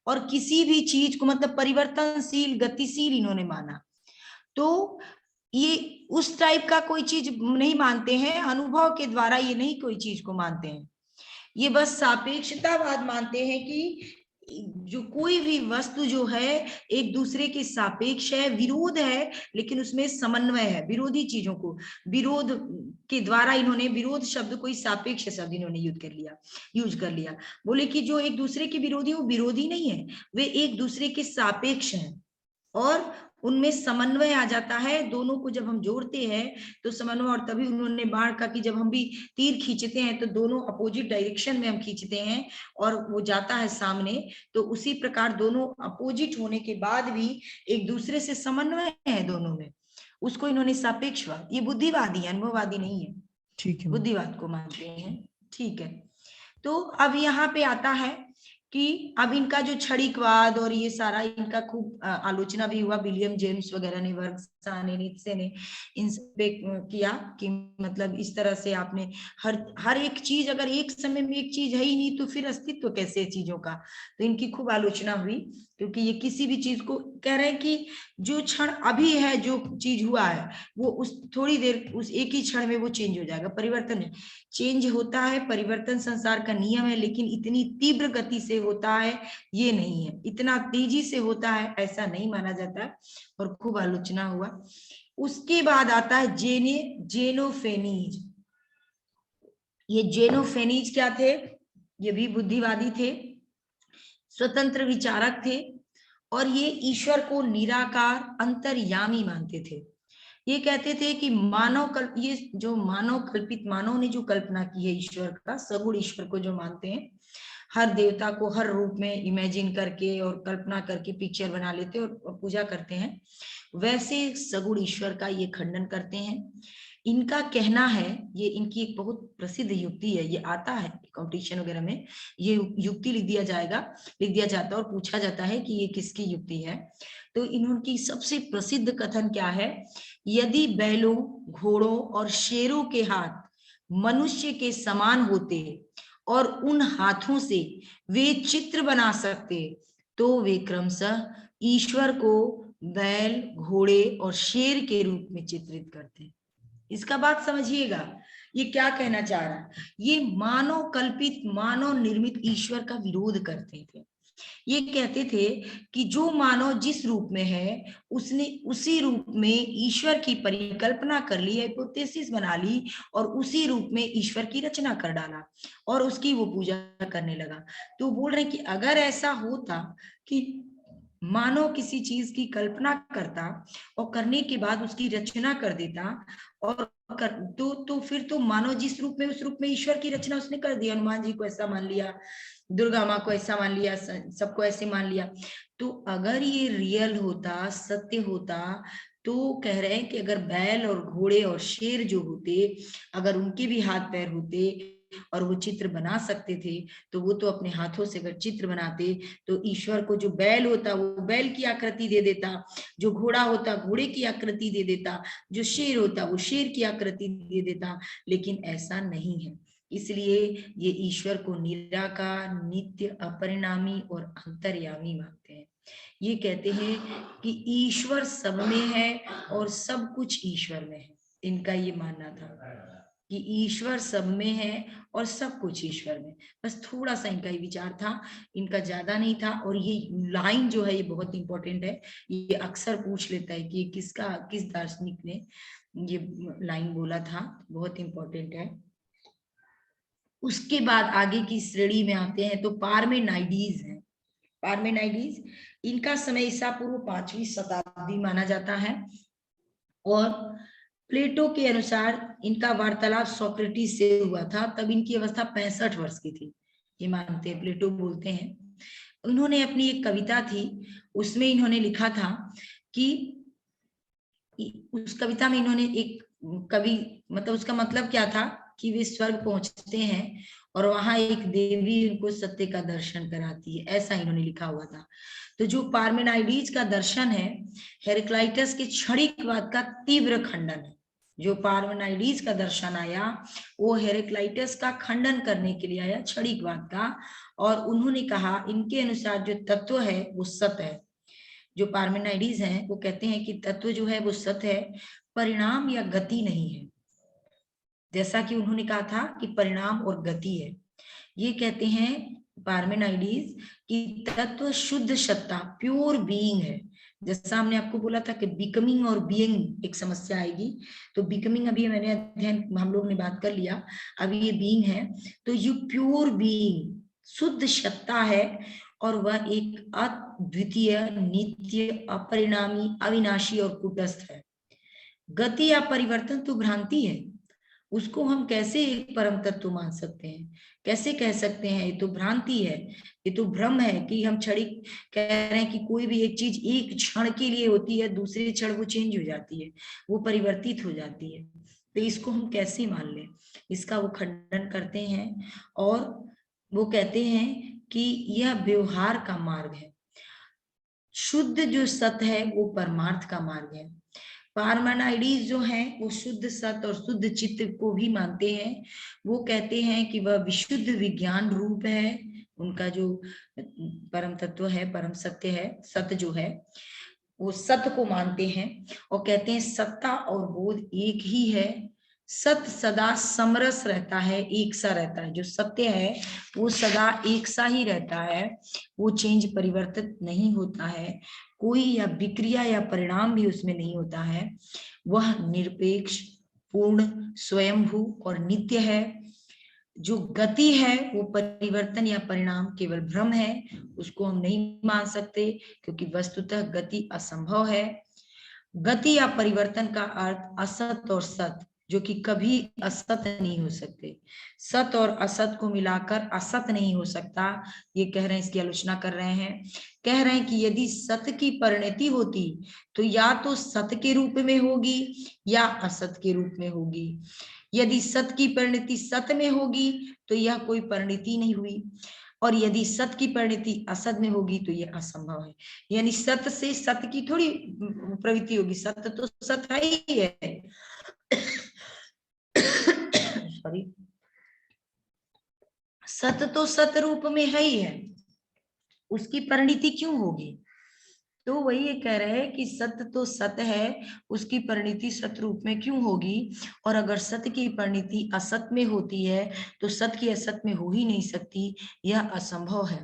और किसी भी चीज को मतलब परिवर्तनशील गतिशील इन्होंने माना। तो ये उस टाइप का कोई चीज नहीं मानते हैं, अनुभव के द्वारा ये नहीं कोई चीज को मानते हैं, ये बस सापेक्षतावाद मानते हैं कि जो कोई भी वस्तु जो है एक दूसरे के सापेक्ष है, विरोध है लेकिन उसमें समन्वय है। विरोधी चीजों को विरोध के द्वारा इन्होंने विरोध शब्द को ही सापेक्ष शब्द इन्होंने यूज कर लिया। बोले कि जो एक दूसरे के विरोधी, वो विरोधी नहीं है, वे एक दूसरे के सापेक्ष हैं और उनमें समन्वय आ जाता है। दोनों को जब हम जोड़ते हैं तो समन्वय, और तभी उन्होंने बाण का कि जब हम भी तीर खींचते हैं तो दोनों अपोजिट डायरेक्शन में हम खींचते हैं और वो जाता है सामने, तो उसी प्रकार दोनों अपोजिट होने के बाद भी एक दूसरे से समन्वय है दोनों में, उसको इन्होंने सापेक्षवाद, ये बुद्धिवादी है, अनुभववादी नहीं है, ठीक है, बुद्धिवाद को मानते हैं। ठीक है, तो अब यहाँ पे आता है कि अब इनका जो क्षणिकवाद और ये सारा इनका खूब आलोचना भी हुआ, विलियम जेम्स वगैरह ने, वर्गसा ने, नीत्शे ने इन पे किया कि मतलब इस तरह से आपने हर एक चीज, अगर एक समय में एक चीज है ही नहीं तो फिर अस्तित्व कैसे चीजों का। तो इनकी खूब आलोचना हुई, क्योंकि ये किसी भी चीज को कह रहे हैं कि जो क्षण अभी है, जो चीज हुआ है वो उस थोड़ी देर, उस एक ही क्षण में वो चेंज हो जाएगा, परिवर्तन है, चेंज होता है, परिवर्तन संसार का नियम है, लेकिन इतनी तीव्र गति से होता है ये नहीं है, इतना तेजी से होता है ऐसा नहीं माना जाता, और खूब आलोचना हुआ। उसके बाद आता है जेनोफेनीज। ये जेनोफेनीज क्या थे? ये भी बुद्धिवादी थे, स्वतंत्र विचारक थे और ये ईश्वर को निराकार अंतर्यामी मानते थे। ये कहते थे कि ये जो मानव कल्पित, मानव ने जो कल्पना की है ईश्वर का, सगुण ईश्वर को जो मानते हैं, हर देवता को हर रूप में इमेजिन करके और कल्पना करके पिक्चर बना लेते और पूजा करते हैं, वैसे सगुण ईश्वर का ये खंडन करते हैं। इनका कहना है, ये इनकी एक बहुत प्रसिद्ध युक्ति है, ये आता है कंपटीशन वगैरह में, ये युक्ति लिख दिया जाता है और पूछा जाता है कि ये किसकी युक्ति है। तो इनकी सबसे प्रसिद्ध कथन क्या है? यदि बैलों, घोड़ों और शेरों के हाथ मनुष्य के समान होते और उन हाथों से वे चित्र बना सकते, तो वे क्रमशः ईश्वर को बैल, घोड़े और शेर के रूप में चित्रित करते हैं। इसका बात समझिएगा, ये क्या कहना चाह रहा है, ये मानव कल्पित, मानव निर्मित ईश्वर का विरोध करते थे। ये कहते थे कि जो मानव जिस रूप में है उसने उसी रूप में ईश्वर की परिकल्पना कर ली, हाइपोथेसिस बना ली और उसी रूप में ईश्वर की रचना कर डाला और उसकी वो पूजा करने लगा। तो बोल रहे कि अगर ऐसा होता कि मानव किसी चीज की कल्पना करता और करने के बाद उसकी रचना कर देता और तो फिर तो मानव जिस रूप में, उस रूप में ईश्वर की रचना उसने कर दी। हनुमान जी को ऐसा मान लिया, दुर्गा माँ को ऐसा मान लिया, सबको ऐसे मान लिया। तो अगर ये रियल होता, सत्य होता, तो कह रहे हैं कि अगर बैल और घोड़े और शेर जो होते, अगर उनके भी हाथ पैर होते और वो चित्र बना सकते थे, तो वो तो अपने हाथों से अगर चित्र बनाते तो ईश्वर को जो बैल होता वो बैल की आकृति दे देता, जो घोड़ा होता घोड़े की आकृति दे देता, जो शेर होता वो शेर की आकृति दे देता। लेकिन ऐसा नहीं है, इसलिए ये ईश्वर को निराकार, नित्य, अपरिणामी और अंतर्यामी मानते हैं। ये कहते हैं कि ईश्वर सब में है और सब कुछ ईश्वर में है। इनका ये मानना था कि ईश्वर सब में है और सब कुछ ईश्वर में। बस थोड़ा सा इनका ये विचार था, इनका ज्यादा नहीं था। और ये लाइन जो है ये बहुत इंपॉर्टेंट है, ये अक्सर पूछ लेता है कि किसका, किस दार्शनिक ने ये लाइन बोला था, बहुत इंपॉर्टेंट है। उसके बाद आगे की श्रेणी में आते हैं तो पार्मेनाइडीज है। पार्मेनाइडीज, इनका समय ईसा पूर्व 5वीं शताब्दी माना जाता है और प्लेटो के अनुसार इनका वार्तालाप सोक्रेटिस से हुआ था, तब इनकी अवस्था 65 वर्ष की थी, ये मानते हैं, प्लेटो बोलते हैं। उन्होंने अपनी एक कविता थी, उसमें इन्होंने लिखा था कि उस कविता में इन्होंने एक कवि, मतलब उसका मतलब क्या था कि वे स्वर्ग पहुंचते हैं और वहां एक देवी उनको सत्य का दर्शन कराती है, ऐसा इन्होंने लिखा हुआ था। तो जो पार्मेनाइडीज का दर्शन है, हेराक्लाइटस के क्षणिकवाद का तीव्र खंडन है। जो पार्मेनाइडीज का दर्शन आया वो हेराक्लाइटस का खंडन करने के लिए आया, क्षणिकवाद का। और उन्होंने कहा इनके अनुसार जो तत्व है वो सत है। जो पार्मेनाइडीज हैं वो कहते हैं कि तत्व जो है वो सत है, परिणाम या गति नहीं है। जैसा कि उन्होंने कहा था कि परिणाम और गति है। ये कहते हैं पार्मेनाइडीज कि तत्व शुद्ध सत्ता, प्योर बीइंग है। जैसा हमने आपको बोला था कि बिकमिंग और बीइंग एक समस्या आएगी, तो बिकमिंग अभी मैंने अध्ययन हम लोग ने बात कर लिया, अभी ये बीइंग है। तो ये प्योर बीइंग, शुद्ध सत्ता है और वह एक अद्वितीय, नित्य, अपरिणामी, अविनाशी और कूटस्थ है। गति या परिवर्तन तो भ्रांति है, उसको हम कैसे एक परम तत्व मान सकते हैं, कैसे कह सकते हैं, ये तो भ्रांति है, ये तो भ्रम है कि हम क्षणिक कह रहे हैं कि कोई भी एक चीज एक क्षण के लिए होती है, दूसरे क्षण वो चेंज हो जाती है, वो परिवर्तित हो जाती है। तो इसको हम कैसे मान लें, इसका वो खंडन करते हैं और वो कहते हैं कि यह व्यवहार का मार्ग है। शुद्ध जो सत्य है वो परमार्थ का मार्ग है। पार्मेनाइडीज जो है वो शुद्ध सत्य और शुद्ध चित्त को भी मानते हैं। वो कहते हैं कि वह विशुद्ध विज्ञान रूप है, उनका जो परम तत्व है, परम सत्य है, सत्य जो है वो सत्य को मानते हैं और कहते हैं सत्ता और बोध एक ही है। सत्य सदा समरस रहता है, एक सा रहता है। जो सत्य है वो सदा एक सा ही रहता है, वो चेंज, परिवर्तित नहीं होता है, कोई या विक्रिया या परिणाम भी उसमें नहीं होता है। वह निरपेक्ष, पूर्ण, स्वयंभू और नित्य है। जो गति है वो परिवर्तन या परिणाम केवल भ्रम है, उसको हम नहीं मान सकते क्योंकि वस्तुतः गति असंभव है। गति या परिवर्तन का अर्थ असत और सत, जो कि कभी असत नहीं हो सकते। सत और असत को मिलाकर असत नहीं हो सकता, ये कह रहे हैं, इसकी आलोचना कर रहे हैं। कह रहे हैं कि यदि सत्य की परिणति होती तो या तो सत्य के रूप में होगी या असत के रूप में होगी। यदि सत्य की परिणति सत्य में होगी तो यह कोई परिणति नहीं हुई, और यदि सत्य की परिणति असत में होगी तो यह असंभव है। यानी सत्य से सत्य की थोड़ी प्रवृत्ति होगी, सत्य तो सत्य ही है। सॉरी, सत्य तो सत्य रूप में है ही है, उसकी परिणति क्यों होगी? तो वही ये कह रहे हैं कि सत्य तो सत्य है, उसकी परिणति सत्य रूप में क्यों होगी? और अगर सत्य की परिणति असत में होती है तो सत्य की असत में हो ही नहीं सकती, यह असंभव है,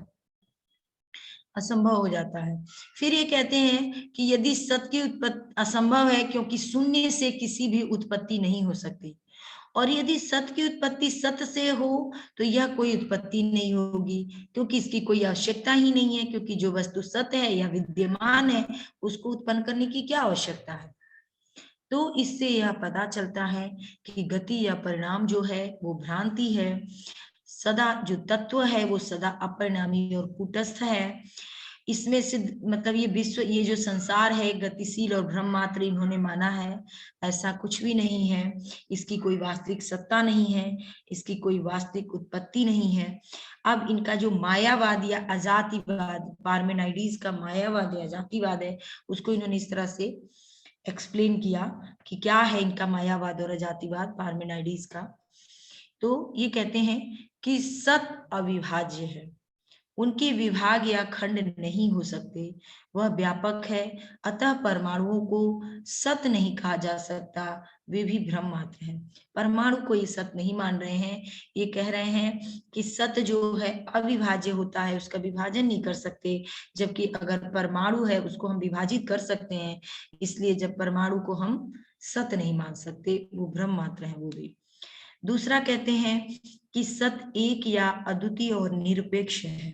असंभव हो जाता है। फिर ये कहते हैं कि यदि सत्य की उत्पत्ति असंभव है क्योंकि शून्य से किसी भी उत्पत्ति नहीं हो सकती, और यदि सत्य की उत्पत्ति सत्य से हो तो यह कोई उत्पत्ति नहीं होगी, क्योंकि इसकी कोई आवश्यकता ही नहीं है, क्योंकि जो वस्तु सत्य है या विद्यमान है उसको उत्पन्न करने की क्या आवश्यकता है? तो इससे यह पता चलता है कि गति या परिणाम जो है वो भ्रांति है, सदा जो तत्व है वो सदा अपरिणामी और कूटस्थ है। इसमें से मतलब ये विश्व, ये जो संसार है गतिशील और भ्रम मात्र इन्होंने माना है, ऐसा कुछ भी नहीं है, इसकी कोई वास्तविक सत्ता नहीं है, इसकी कोई वास्तविक उत्पत्ति नहीं है। अब इनका जो मायावाद या अजातिवाद, पार्मेनाइडीज का मायावाद या अजातिवाद है, उसको इन्होंने इस तरह से एक्सप्लेन किया कि क्या है इनका मायावाद और अजातिवाद पार्मेनाइडीज का। तो ये कहते हैं कि सत अविभाज्य है, उनके विभाग या खंड नहीं हो सकते, वह व्यापक है, अतः परमाणुओं को सत नहीं कहा जा सकता, वे भी भ्रम मात्र हैं। परमाणु को ये सत नहीं मान रहे हैं, ये कह रहे हैं कि सत्य जो है अविभाज्य होता है, उसका विभाजन नहीं कर सकते, जबकि अगर परमाणु है उसको हम विभाजित कर सकते हैं, इसलिए जब परमाणु को हम सत्य नहीं मान सकते, वो भ्रम मात्र है वो भी। दूसरा कहते हैं कि सत्य एक या अद्वितीय और निरपेक्ष है,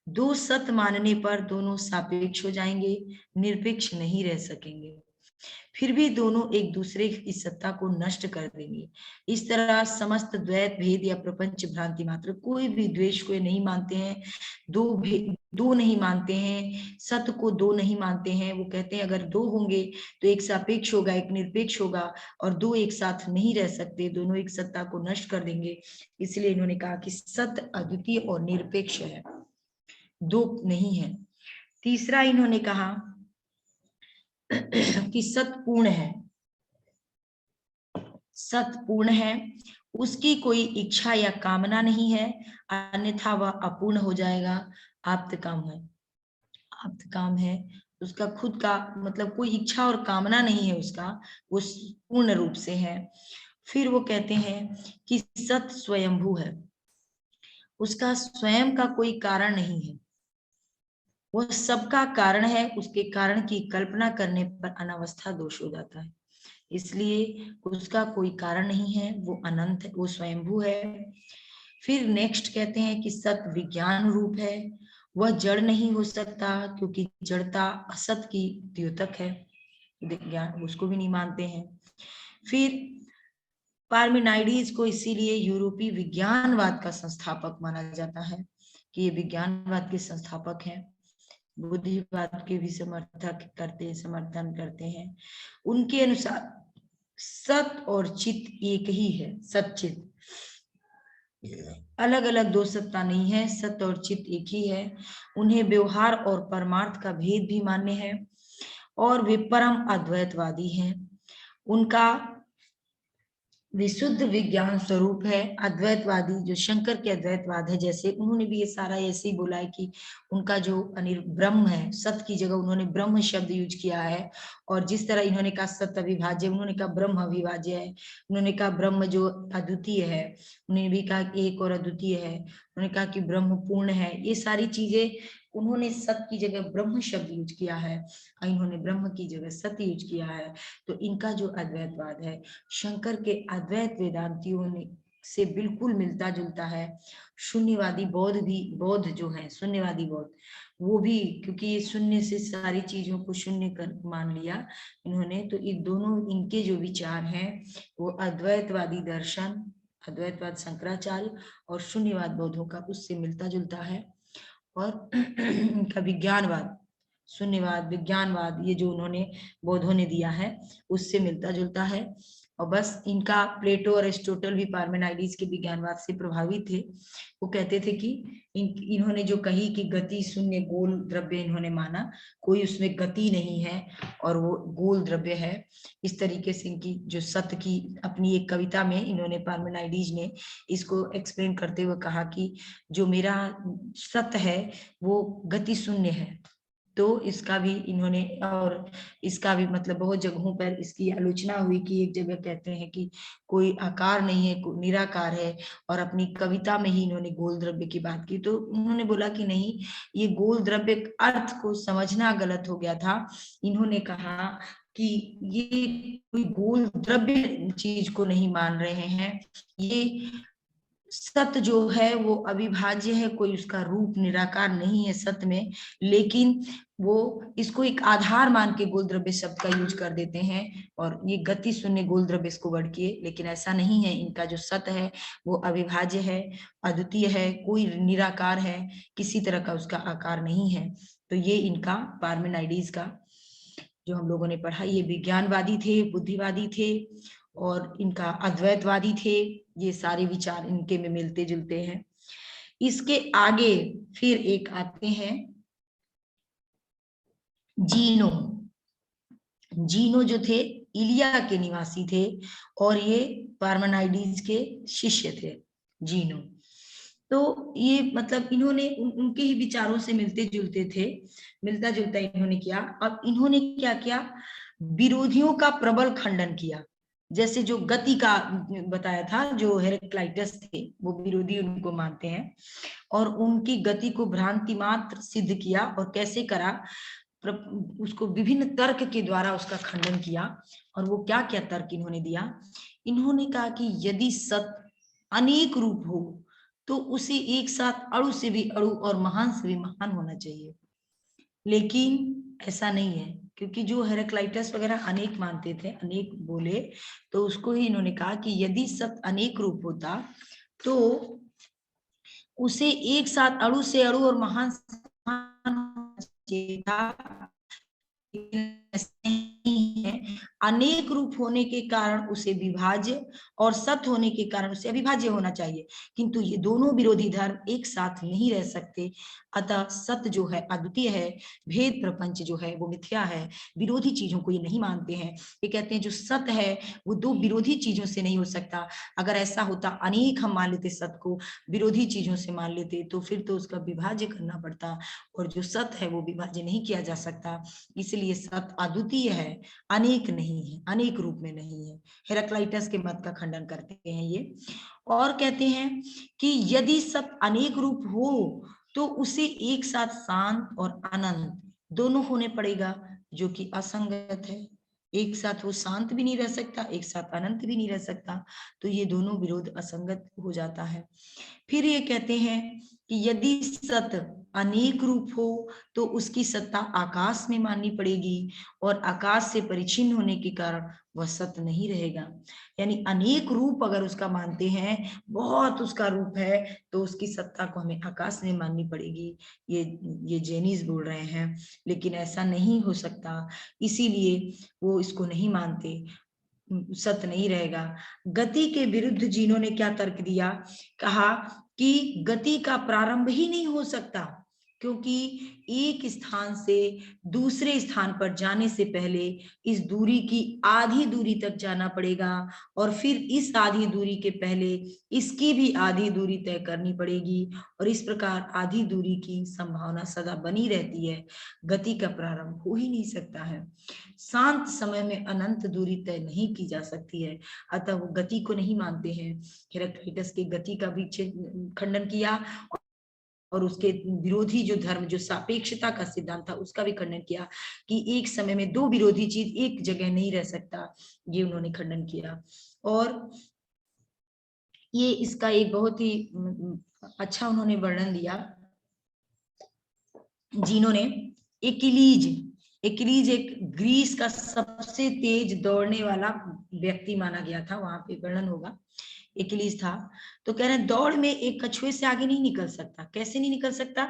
दो सत्य मानने पर दोनों सापेक्ष हो जाएंगे, निरपेक्ष नहीं रह सकेंगे, फिर भी दोनों एक दूसरे की सत्ता को नष्ट कर देंगे। इस तरह समस्त द्वैत भेद या प्रपंच भ्रांति मात्र, कोई भी द्वेष को नहीं मानते हैं, दो नहीं मानते हैं, सत्य को दो नहीं मानते हैं। वो कहते हैं अगर दो होंगे तो एक सापेक्ष होगा, एक निरपेक्ष होगा, और दो एक साथ नहीं रह सकते, दोनों एक सत्ता को नष्ट कर देंगे। इसलिए इन्होंने कहा कि सत्य अद्वितीय और निरपेक्ष है, दो नहीं है। तीसरा इन्होंने कहा कि सत्य पूर्ण है, सत्य पूर्ण है, उसकी कोई इच्छा या कामना नहीं है, अन्यथा वह अपूर्ण हो जाएगा। आप्त काम है, आप्त काम है, उसका खुद का मतलब कोई इच्छा और कामना नहीं है उसका, वो पूर्ण रूप से है। फिर वो कहते हैं कि सत्य स्वयंभू है, उसका स्वयं का कोई कारण नहीं है, वह सबका कारण है, उसके कारण की कल्पना करने पर अनावस्था दोष हो जाता है, इसलिए उसका कोई कारण नहीं है, वो अनंत है, वो स्वयंभू है। फिर नेक्स्ट कहते हैं कि सत्य विज्ञान रूप है, वह जड़ नहीं हो सकता क्योंकि जड़ता असत की द्योतक है, विज्ञान उसको भी नहीं मानते हैं। फिर पार्मेनाइडीज को इसीलिए यूरोपीय विज्ञानवाद का संस्थापक माना जाता है कि ये विज्ञानवाद के संस्थापक हैं, बुद्धिवाद के भी समर्थन करते हैं। उनके अनुसार सत और चित एक ही है, सच्चित, अलग अलग दो सत्ता नहीं है, सत्य और चित एक ही है। उन्हें व्यवहार और परमार्थ का भेद भी मान्य है और वे परम अद्वैतवादी हैं। उनका विशुद्ध विज्ञान स्वरूप है। अद्वैतवादी जो शंकर के अद्वैतवाद है, जैसे उन्होंने भी ये सारा ऐसे ही बोला है कि उनका जो ब्रह्म है, सत्य की जगह उन्होंने ब्रह्म शब्द यूज किया है, और जिस तरह इन्होंने कहा सत्य अविभाज्य, उन्होंने कहा ब्रह्म अविभाज्य है, उन्होंने कहा ब्रह्म जो अद्वितीय है, उन्होंने भी कहा एक और अद्वितीय है, उन्होंने कहा कि ब्रह्म पूर्ण है। ये सारी चीजें उन्होंने सत्य की जगह ब्रह्म शब्द यूज किया है और इन्होंने ब्रह्म की जगह सत्य यूज किया है। तो इनका जो अद्वैतवाद है शंकर के अद्वैत वेदांतियों ने से बिल्कुल मिलता जुलता है। शून्यवादी बौद्ध भी, बौद्ध जो है शून्यवादी बौद्ध, वो भी, क्योंकि ये शून्य से सारी चीजों को शून्य कर मान लिया इन्होंने, तो इन दोनों इनके जो विचार हैं वो अद्वैतवादी दर्शन, अद्वैतवाद शंकराचार्य और शून्यवाद बौद्धों का उससे मिलता जुलता है। और इनका विज्ञानवाद, शून्यवाद विज्ञानवाद, ये जो उन्होंने बौद्धों ने दिया है उससे मिलता जुलता है। और बस इनका प्लेटो और एरिस्टोटल भी पार्मेनाइडीज के विज्ञानवाद से प्रभावित थे। वो कहते थे कि इन्होंने जो कही कि गति शून्य गोल द्रव्य इन्होंने माना, कोई उसमें गति नहीं है और वो गोल द्रव्य है। इस तरीके से इनकी जो सत्य की अपनी एक कविता में इन्होंने पार्मेनाइडीज ने इसको एक्सप्लेन करते हुए कहा कि जो मेरा सत्य है वो गति शून्य है। तो इसका भी इन्होंने, और इसका भी मतलब बहुत जगहों पर इसकी आलोचना हुई कि एक जगह कहते हैं कि कोई आकार नहीं है, कोई निराकार है, और अपनी कविता में ही इन्होंने गोल द्रव्य की बात की। तो उन्होंने बोला कि नहीं, ये गोल द्रव्य अर्थ को समझना गलत हो गया था। इन्होंने कहा कि ये कोई गोल द्रव्य चीज को नहीं मान रहे हैं, ये सत्य जो है वो अविभाज्य है, कोई उसका रूप निराकार नहीं है सत्य में, लेकिन वो इसको एक आधार मान के गोल द्रव्य शब्द का यूज कर देते हैं और ये गति शून्य गोल द्रव्य इसको वर्ड किए, लेकिन ऐसा नहीं है। इनका जो सत्य है वो अविभाज्य है, अद्वितीय है, कोई निराकार है, किसी तरह का उसका आकार नहीं है। तो ये इनका पार्मेनाइडीज का जो हम लोगों ने पढ़ा, ये विज्ञानवादी थे, बुद्धिवादी थे और इनका अद्वैतवादी थे। ये सारे विचार इनके में मिलते जुलते हैं। इसके आगे फिर एक आते हैं जीनो। जीनो जो थे इलिया के निवासी थे और ये पार्मेनाइडीज के शिष्य थे जीनो। तो ये मतलब इन्होंने उनके ही विचारों से मिलते जुलते थे, मिलता जुलता इन्होंने किया। अब इन्होंने क्या किया, विरोधियों का प्रबल खंडन किया। जैसे जो गति का बताया था, जो हेराक्लाइटस थे वो विरोधी उनको मानते हैं, और उनकी गति को भ्रांति मात्र सिद्ध किया। और कैसे करा, उसको विभिन्न तर्क के द्वारा उसका खंडन किया। और वो क्या क्या तर्क इन्होंने दिया, इन्होंने कहा कि यदि सत्य अनेक रूप हो तो उसे एक साथ अणु से भी अणु और महान से भी महान होना चाहिए। लेकिन ऐसा नहीं है, क्योंकि जो हेराक्लाइटस वगैरह अनेक मानते थे, अनेक बोले, तो उसको ही इन्होंने कहा कि यदि सत्य अनेक रूप होता तो उसे एक साथ अणु से अणु और महान से महान होना चाहिए था। नहीं है, अनेक रूप होने के कारण उसे विभाज्य और सत्य होने के कारण उसे अविभाज्य होना चाहिए, किंतु ये दोनों विरोधी धर्म एक साथ नहीं रह सकते। अतः सत्य जो है अद्वितीय है, भेद प्रपंच जो है वो मिथ्या है। विरोधी चीजों को ये नहीं मानते हैं। ये कहते हैं जो सत्य है वो दो विरोधी चीजों से नहीं हो सकता। अगर ऐसा होता, अनेक हम मान लेते सत्य को, विरोधी चीजों से मान लेते, तो फिर तो उसका विभाज्य करना पड़ता, और जो सत्य है वो विभाज्य नहीं किया जा सकता। इसलिए सत्य अद्वितीय है, अनेक नहीं है, अनेक रूप में नहीं है। हेराक्लाइटस के मत का खंडन करते हैं ये, और कहते हैं कि यदि सत्य अनेक रूप हो तो उसे एक साथ शांत और अनंत दोनों होने पड़ेगा, जो कि असंगत है। एक साथ वो शांत भी नहीं रह सकता, एक साथ अनंत भी नहीं रह सकता, तो ये दोनों विरोध असंगत हो जाता है। फिर ये कहते हैं कि यदि सत्य अनेक रूप हो तो उसकी सत्ता आकाश में माननी पड़ेगी, और आकाश से परिचिन्न होने के कारण वह सत्य नहीं रहेगा। यानी अनेक रूप अगर उसका मानते हैं, बहुत उसका रूप है, तो उसकी सत्ता को हमें आकाश में माननी पड़ेगी। ये जैनिस बोल रहे हैं, लेकिन ऐसा नहीं हो सकता, इसीलिए वो इसको नहीं मानते, सत्य नहीं रहेगा। गति के विरुद्ध जीनों ने क्या तर्क दिया, कहा कि गति का प्रारंभ ही नहीं हो सकता, क्योंकि एक स्थान से दूसरे स्थान पर जाने से पहले इस दूरी की आधी दूरी तक जाना पड़ेगा, और फिर इस आधी दूरी के पहले इसकी भी आधी दूरी तय करनी पड़ेगी, और इस प्रकार आधी दूरी की संभावना सदा बनी रहती है। गति का प्रारंभ हो ही नहीं सकता है। शांत समय में अनंत दूरी तय नहीं की जा सकती है, अतः वो गति को नहीं मानते हैं। हेराक्लिटस की गति का भी खंडन किया, और उसके विरोधी जो धर्म, जो सापेक्षता का सिद्धांत था, उसका भी खंडन किया कि एक समय में दो विरोधी चीज एक जगह नहीं रह सकता, ये उन्होंने खंडन किया। और ये इसका एक बहुत ही अच्छा उन्होंने वर्णन दिया जिन्होंने। एकिलीज एक ग्रीस का सबसे तेज दौड़ने वाला व्यक्ति माना गया था, वहां पे वर्णन होगा। एकिलीज था, तो कह रहे हैं दौड़ में एक कछुए से आगे नहीं निकल सकता। कैसे नहीं निकल सकता,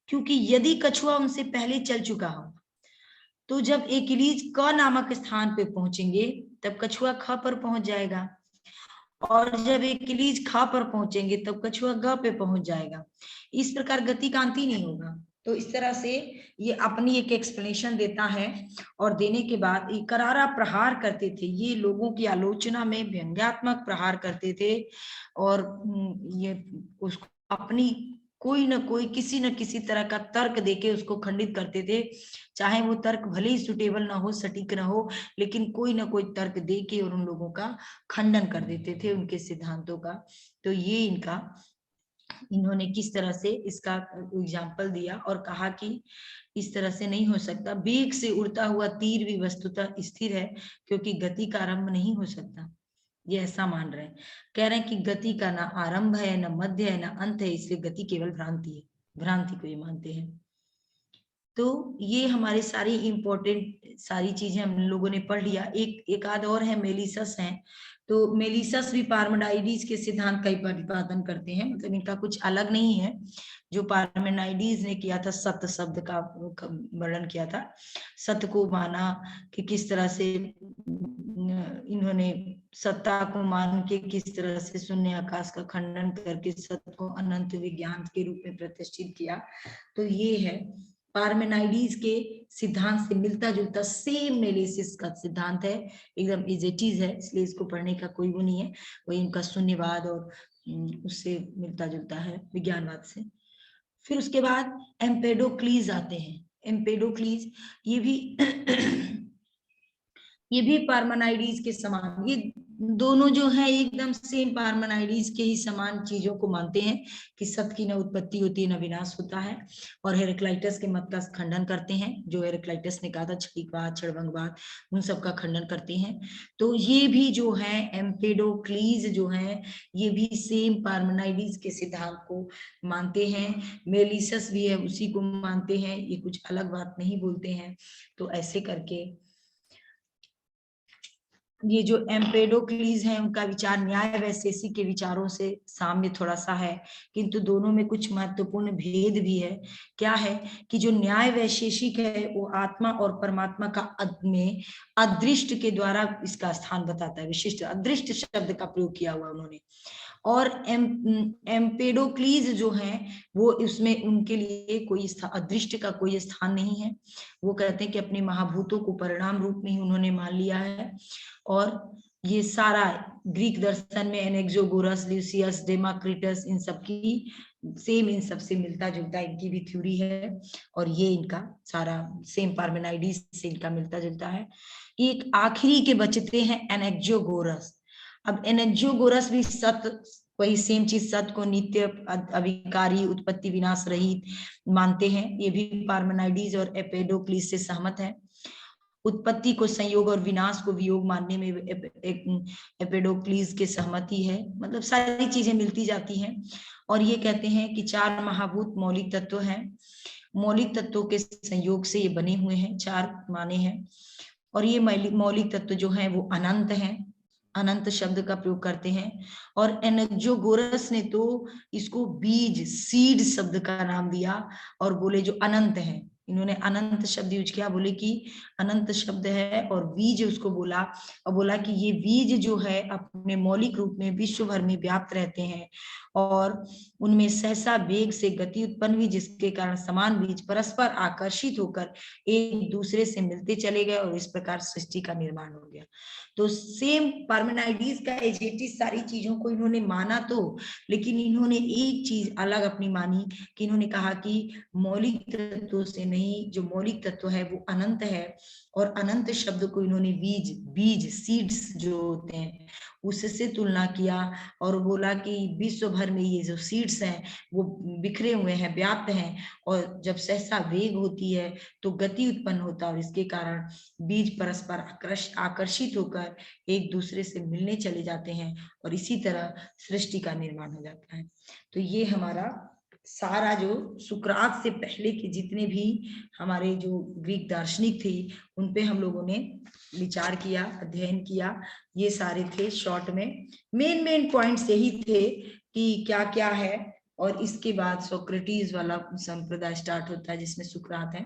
क्योंकि यदि कछुआ उनसे पहले चल चुका हो, तो जब एकिलीज क नामक स्थान पे पहुंचेंगे तब कछुआ ख पर पहुंच जाएगा, और जब एकिलीज ख पर पहुंचेंगे तब कछुआ ग पे पहुंच जाएगा। इस प्रकार गति कांति नहीं होगा। तो इस तरह से ये अपनी एक एक्सप्लेनेशन देता है, और देने के बाद ये करारा प्रहार करते थे, ये लोगों की आलोचना में व्यंग्यात्मक प्रहार करते थे, और ये उसको अपनी कोई ना कोई किसी न किसी तरह का तर्क देके उसको खंडित करते थे, चाहे वो तर्क भले ही सुटेबल ना हो, सटीक ना हो, लेकिन कोई ना कोई तर्क देके और उन लोगों का खंडन कर देते थे, उनके सिद्धांतों का। तो ये इन्होंने किस तरह से इसका एग्जाम्पल दिया और कहा कि इस तरह से नहीं हो सकता, वेग से उड़ता हुआ तीर भी वस्तुतः स्थिर है, क्योंकि गति का आरंभ नहीं हो सकता। ये ऐसा मान रहे हैं, कह रहे हैं कि गति का ना आरंभ है, ना मध्य है, ना अंत है, इसलिए गति केवल भ्रांति है, भ्रांति को ये मानते हैं। तो ये हमारे सारी इंपॉर्टेंट सारी चीजें हम लोगों ने पढ़ लिया। एक आध और है, मेलिसस है। तो मेलिसस भी पार्मेनाइडीज के सिद्धांत का ही प्रतिपादन करते हैं, मतलब इनका कुछ अलग नहीं है। जो पार्मेनाइडीज ने किया था, सत्य शब्द का वर्णन किया था, सत्य को माना कि किस तरह से इन्होंने सत्ता को मान के किस तरह से शून्य आकाश का खंडन करके सत्य को अनंत विज्ञान के रूप में प्रतिष्ठित किया। तो ये है पार्मेनाइडीज के सिद्धांत से मिलता जुलता सेम मेलिसस का सिद्धांत है, एकदम इज इट इज है, इसलिए इसको पढ़ने का कोई वो नहीं है। वही इनका शून्यवाद और उससे मिलता जुलता है, विज्ञानवाद से। फिर उसके बाद एम्पेडोक्लीज आते हैं। एम्पेडोक्लीज ये भी पार्मेनाइडीज के समान, ये दोनों जो है एकदम सेम पार्मेनाइडीज के ही समान चीजों को मानते हैं कि सत्य की न उत्पत्ति होती है न विनाश होता है, और हेराक्लाइटस के मत का खंडन करते हैं। जो हेराक्लाइटस ने कहा था क्षणिकवाद, क्षणभंगवाद, उन सब का खंडन करते हैं। तो ये भी जो है एम्पेडोक्लीज जो है, ये भी सेम पार्मेनाइडीज के सिद्धांत को मानते हैं। मेलिसस भी है, उसी को मानते हैं, ये कुछ अलग बात नहीं बोलते हैं। तो ऐसे करके ये जो एम्पेडोक्लीज हैं, उनका विचार न्याय वैशेषिक के विचारों से साम्य थोड़ा सा है, किंतु दोनों में कुछ महत्वपूर्ण भेद भी है। क्या है कि जो न्याय वैशेषिक है वो आत्मा और परमात्मा का में अदृष्ट के द्वारा इसका स्थान बताता है, विशिष्ट अदृष्ट शब्द का प्रयोग किया हुआ उन्होंने। और एम्पेडोक्लीज जो है वो इसमें उनके लिए कोई अदृष्ट का कोई स्थान नहीं है। वो कहते हैं कि अपने महाभूतों को परिणाम रूप में ही उन्होंने मान लिया है। और ये सारा ग्रीक दर्शन में एनेक्सोगोरस, ल्यूसियस, डेमाक्रिटस, इन सब की सेम, इन सब से मिलता जुलता इनकी भी थ्योरी है, और ये इनका सारा सेम पार्मेनाइडीज से इनका मिलता जुलता है। एक आखिरी के बचते हैं एनेक्सोगोरस। अब एनेक्सोगोरस भी सत्य, वही सेम चीज, सत्य को नित्य, अविकारी, उत्पत्ति विनाश रहित मानते हैं। ये भी पार्मेनाइडीज और एम्पेडोक्लीज से सहमत है। उत्पत्ति को संयोग और विनाश को वियोग मानने में एम्पेडोक्लीज के सहमति है, मतलब सारी चीजें मिलती जाती हैं। और ये कहते हैं कि 4 महाभूत मौलिक तत्व हैं, मौलिक तत्वों के संयोग से ये बने हुए हैं, 4 माने हैं। और ये मौलिक तत्व जो हैं वो अनंत हैं, अनंत शब्द का प्रयोग करते हैं। और एनेक्सोगोरस ने तो इसको बीज, सीड शब्द का नाम दिया, और बोले जो अनंत है, इन्होंने अनंत शब्द यूज किया, बोले कि अनंत शब्द है, और बीज उसको बोला, और बोला कि ये बीज जो है अपने मौलिक रूप में विश्व भर में व्याप्त रहते हैं, और उनमें सहसा वेग से गति उत्पन्न हुई, जिसके कारण समान बीज परस्पर आकर्षित होकर एक दूसरे से मिलते चले गए, और इस प्रकार सृष्टि का निर्माण हो गया। तो सेम पार्मेनाइडीज का एजेटिस सारी चीजों को इन्होंने माना, तो लेकिन इन्होंने एक चीज अलग अपनी मानी, कि इन्होंने कहा कि मौलिक तत्वों से नहीं, जो मौलिक तत्व है वो अनंत है, और अनंत शब्द को इन्होंने बीज सीड्स जो होते हैं उससे तुलना किया, और बोला कि विश्व भर में ये जो सीड्स हैं वो बिखरे हुए हैं, व्याप्त हैं, और जब सहसा वेग होती है तो गति उत्पन्न होता है, और इसके कारण बीज परस्पर आकर्षित होकर एक दूसरे से मिलने चले जाते हैं, और इसी तरह सृष्टि का निर्माण हो जाता है। तो ये हमारा सारा जो सुकरात से पहले के जितने भी हमारे जो ग्रीक दार्शनिक थे उन पे हम लोगों ने विचार किया, अध्ययन किया। ये सारे थे शॉर्ट में, मेन पॉइंट्स यही थे कि क्या क्या है। और इसके बाद सोक्रेटिस वाला संप्रदाय स्टार्ट होता है जिसमें सुकरात है।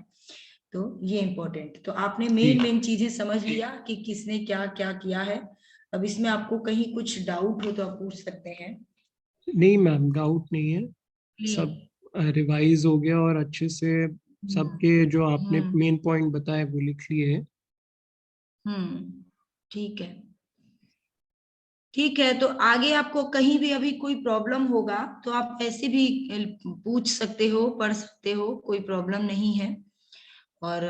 तो ये इम्पोर्टेंट। तो आपने जी मेन चीजें समझ लिया कि किसने क्या क्या किया है। अब इसमें आपको कहीं कुछ डाउट हो तो आप पूछ सकते हैं। नहीं मैम, डाउट नहीं है, क्लियर। सब रिवाइज हो गया और अच्छे से हम्म सबके जो आपने हम्म मेन पॉइंट बताए वो लिख लिए हैं। ठीक है। ठीक है, तो आगे आपको कहीं भी अभी कोई प्रॉब्लम होगा तो आप ऐसे भी पूछ सकते हो, पढ़ सकते हो, कोई प्रॉब्लम नहीं है। और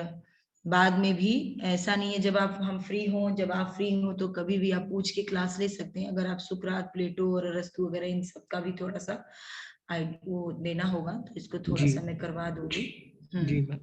बाद में भी ऐसा नहीं है, जब आप हम फ्री हो, जब आप फ्री हो तो कभी भी आप पूछ के क्लास ले सकते हैं। अगर आप सुकरात, प्लेटो और अरस्तु वगैरह इन सब का भी थोड़ा सा वो देना होगा तो इसको थोड़ा जी सा मैं करवा दूंगी। जी मैम।